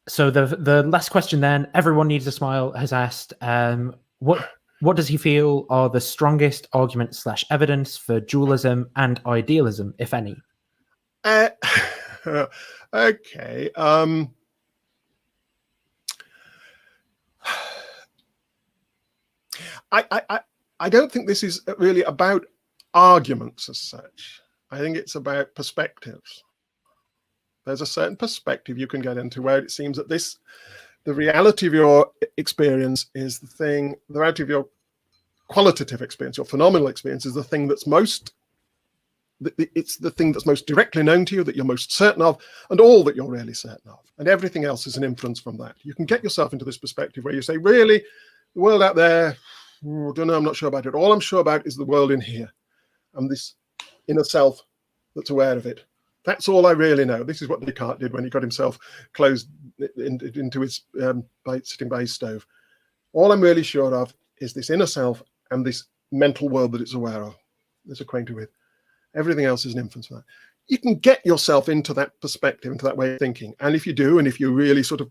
So the last question then, everyone needs a smile, has asked, what What does he feel are the strongest arguments / evidence for dualism and idealism, if any? Okay. I don't think this is really about arguments as such. I think it's about perspectives. There's a certain perspective you can get into where it seems that the reality of your experience is the reality of your qualitative experience, your phenomenal experience is the thing that's it's the thing that's most directly known to you, that you're most certain of, and all that you're really certain of. And everything else is an inference from that. You can get yourself into this perspective where you say, really, the world out there, I don't know, I'm not sure about it. All I'm sure about is the world in here and this inner self that's aware of it. That's all I really know. This is what Descartes did when he got himself closed into his, sitting by his stove. All I'm really sure of is this inner self and this mental world that it's aware of, it's acquainted with. Everything else is an inference from that. You can get yourself into that perspective, into that way of thinking. And if you do, and if you really sort of,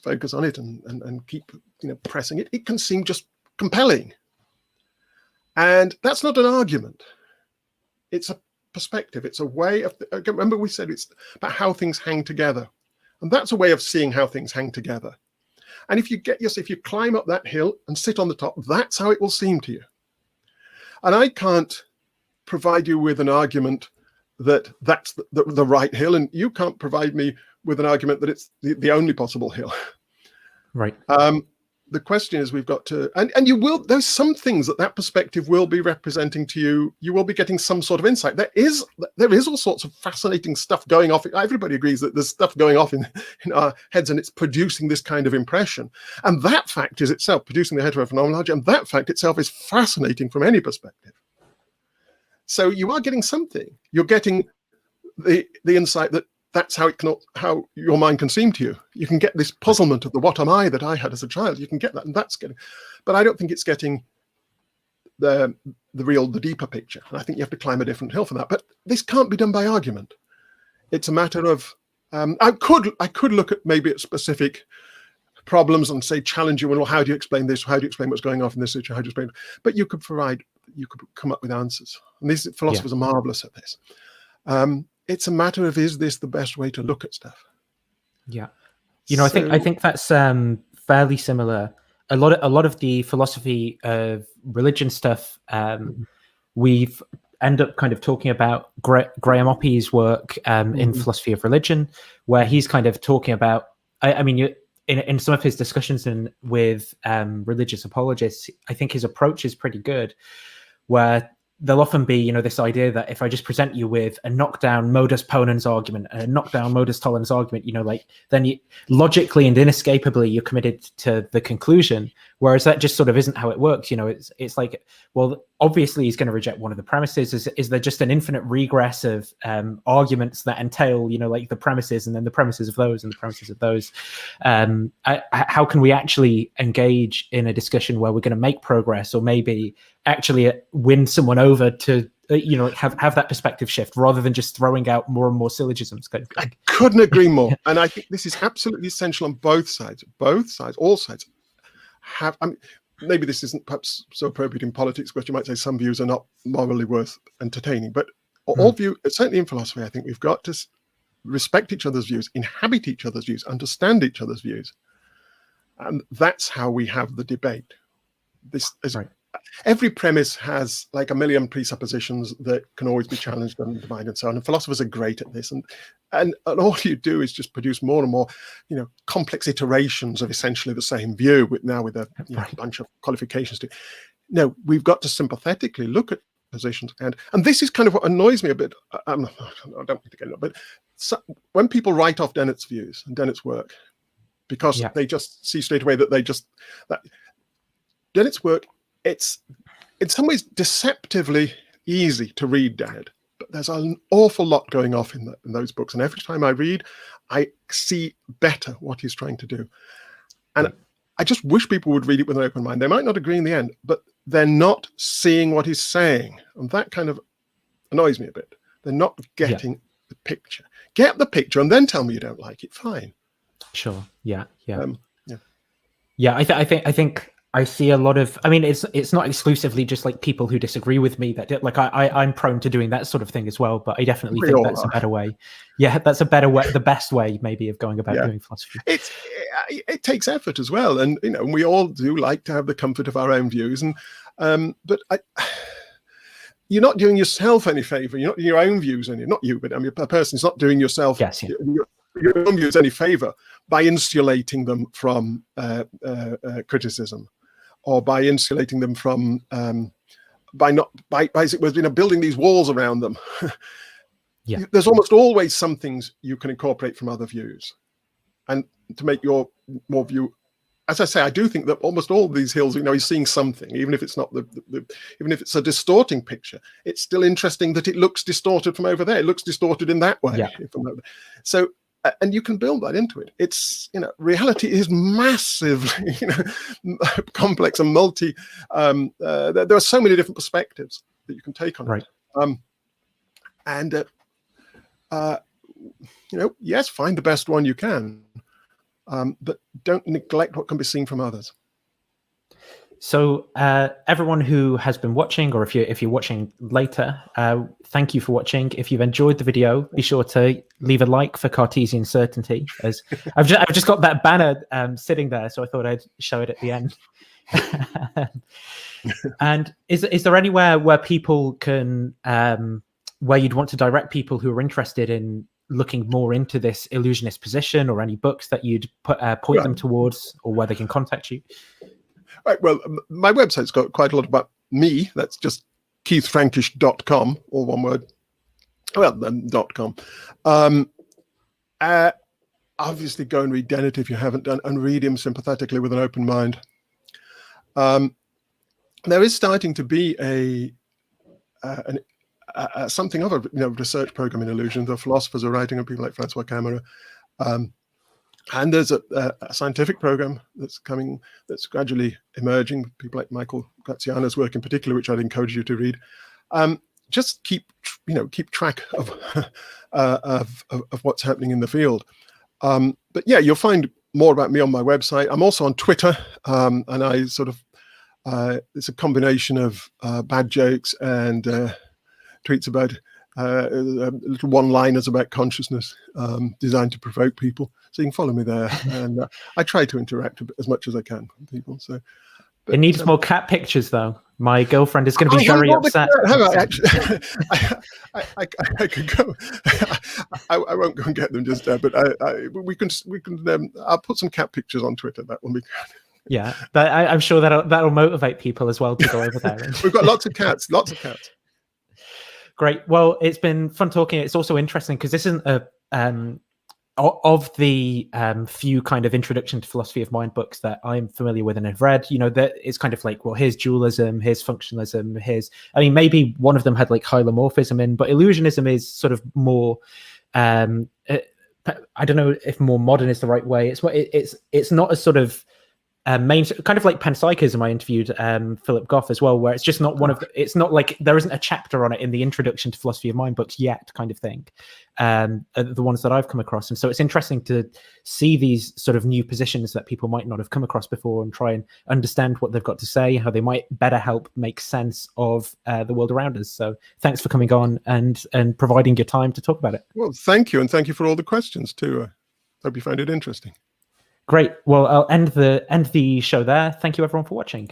focus on it and keep, pressing it, it can seem just compelling. And that's not an argument. It's a perspective. It's a way of, remember we said it's about how things hang together. And that's a way of seeing how things hang together. And if you climb up that hill and sit on the top, that's how it will seem to you. And I can't provide you with an argument that that's the right hill, and you can't provide me with an argument that it's the only possible hill. Right. The question is, we've got to, and you will, there's some things that perspective will be representing to you. You will be getting some sort of insight. There is all sorts of fascinating stuff going off. Everybody agrees that there's stuff going off in our heads, and it's producing this kind of impression. And that fact is itself producing the heterophenomenology, and that fact itself is fascinating from any perspective. So you are getting something. You're getting the insight that's how your mind can seem to you. You can get this puzzlement of the what am I that I had as a child. You can get that, and that's getting. But I don't think it's getting the deeper picture. And I think you have to climb a different hill for that. But this can't be done by argument. It's a matter of I could look at maybe at specific problems and say challenge you. Well, how do you explain this? How do you explain what's going on in this situation? How do you explain? But you could come up with answers. And these philosophers are marvelous at this. It's a matter of, is this the best way to look at stuff? Yeah. I think that's fairly similar. A lot of the philosophy of religion stuff, we've end up kind of talking about Graham Oppy's work in philosophy of religion, where he's kind of talking about, in some of his discussions with religious apologists, I think his approach is pretty good, where there'll often be, this idea that if I just present you with a knockdown modus ponens argument and a knockdown modus tollens argument, then you logically and inescapably you're committed to the conclusion. Whereas that just sort of isn't how it works. It's like, well, obviously he's going to reject one of the premises. Is there just an infinite regress of arguments that entail, the premises and then the premises of those and the premises of those? How can we actually engage in a discussion where we're going to make progress, or maybe actually win someone over to have that perspective shift, rather than just throwing out more and more syllogisms? I couldn't agree more. And I think this is absolutely essential on both sides. All sides have, maybe this isn't perhaps so appropriate in politics, because you might say some views are not morally worth entertaining, but all views, certainly in philosophy, I think we've got to respect each other's views, inhabit each other's views, understand each other's views. And that's how we have the debate. Every premise has like a million presuppositions that can always be challenged and divided and so on. And philosophers are great at this. And all you do is just produce more and more, complex iterations of essentially the same view with a bunch of qualifications to. No, we've got to sympathetically look at positions. And this is kind of what annoys me a bit. I don't want to get into it, but when people write off Dennett's views and Dennett's work, because they just see straight away that that Dennett's work, it's in some ways deceptively easy to read Dennett, but there's an awful lot going off in those books. And every time I read, I see better what he's trying to do. And I just wish people would read it with an open mind. They might not agree in the end, but they're not seeing what he's saying. And that kind of annoys me a bit. They're not getting the picture. Get the picture and then tell me you don't like it. Fine. Sure. Yeah. I think I see a lot of, I mean, it's not exclusively just like people who disagree with me that like I'm prone to doing that sort of thing as well, but I definitely think that's a better way. Yeah, that's a better way, the best way maybe of going about doing philosophy. It takes effort as well, and you know, we all do like to have the comfort of our own views, and but you're not doing yourself any favor. You're not doing your own views any, not you, but I mean, a person's not doing yourself your own views any favor by insulating them from criticism, or by insulating them from by building these walls around them. There's almost always some things you can incorporate from other views, and to make your more view. As I say, I do think that almost all of these hills, you know, he's seeing something, even if it's not even if it's a distorting picture. It's still interesting that it looks distorted from over there. It looks distorted in that way. So, and you can build that into it. It's, you know, reality is massively, you know, complex and multi. There are so many different perspectives that you can take on it. You know, yes, find the best one you can. But don't neglect what can be seen from others. So everyone who has been watching, or if you're watching later, thank you for watching. If you've enjoyed the video, be sure to leave a like for Cartesian certainty. As I've just got that banner sitting there, so I thought I'd show it at the end. And is there anywhere where people can where you'd want to direct people who are interested in looking more into this illusionist position, or any books that you'd point them towards, or where they can contact you? Right. Well, my website's got quite a lot about me. That's just keithfrankish.com, all one word. Well, .com. Obviously, go and read Dennett if you haven't done, and read him sympathetically with an open mind. There is starting to be something of a research program in illusion. The philosophers are writing, and people like Francois Camera. And there's a scientific program that's coming, that's gradually emerging. People like Michael Graziano's work in particular, which I'd encourage you to read. Just keep track of what's happening in the field. But yeah, you'll find more about me on my website. I'm also on Twitter, and I sort of it's a combination of bad jokes and tweets about little one-liners about consciousness, designed to provoke people. So you can follow me there, and I try to interact as much as I can with people. So it needs more cat pictures, though. My girlfriend is going to be very upset. I could go. I won't go and get them just there, but we can. I'll put some cat pictures on Twitter. That will be good. Yeah, but I'm sure that'll motivate people as well to go over there. We've got lots of cats. Great. Well, it's been fun talking. It's also interesting because this isn't a of the few kind of introduction to philosophy of mind books that I'm familiar with and have read. You know, that it's kind of like, well, here's dualism, here's functionalism, I mean, maybe one of them had like hylomorphism in, but illusionism is sort of more. I don't know if more modern is the right way. It's not as sort of main, kind of like panpsychism. I interviewed Philip Goff as well, where it's just not one of it's not like there isn't a chapter on it in the introduction to philosophy of mind books yet, kind of thing. The ones that I've come across, and so it's interesting to see these sort of new positions that people might not have come across before, and try and understand what they've got to say, how they might better help make sense of the world around us. So thanks for coming on and providing your time to talk about it. Well, thank you, and thank you for all the questions too. Hope you found it interesting. Great. Well, I'll end the show there. Thank you everyone for watching.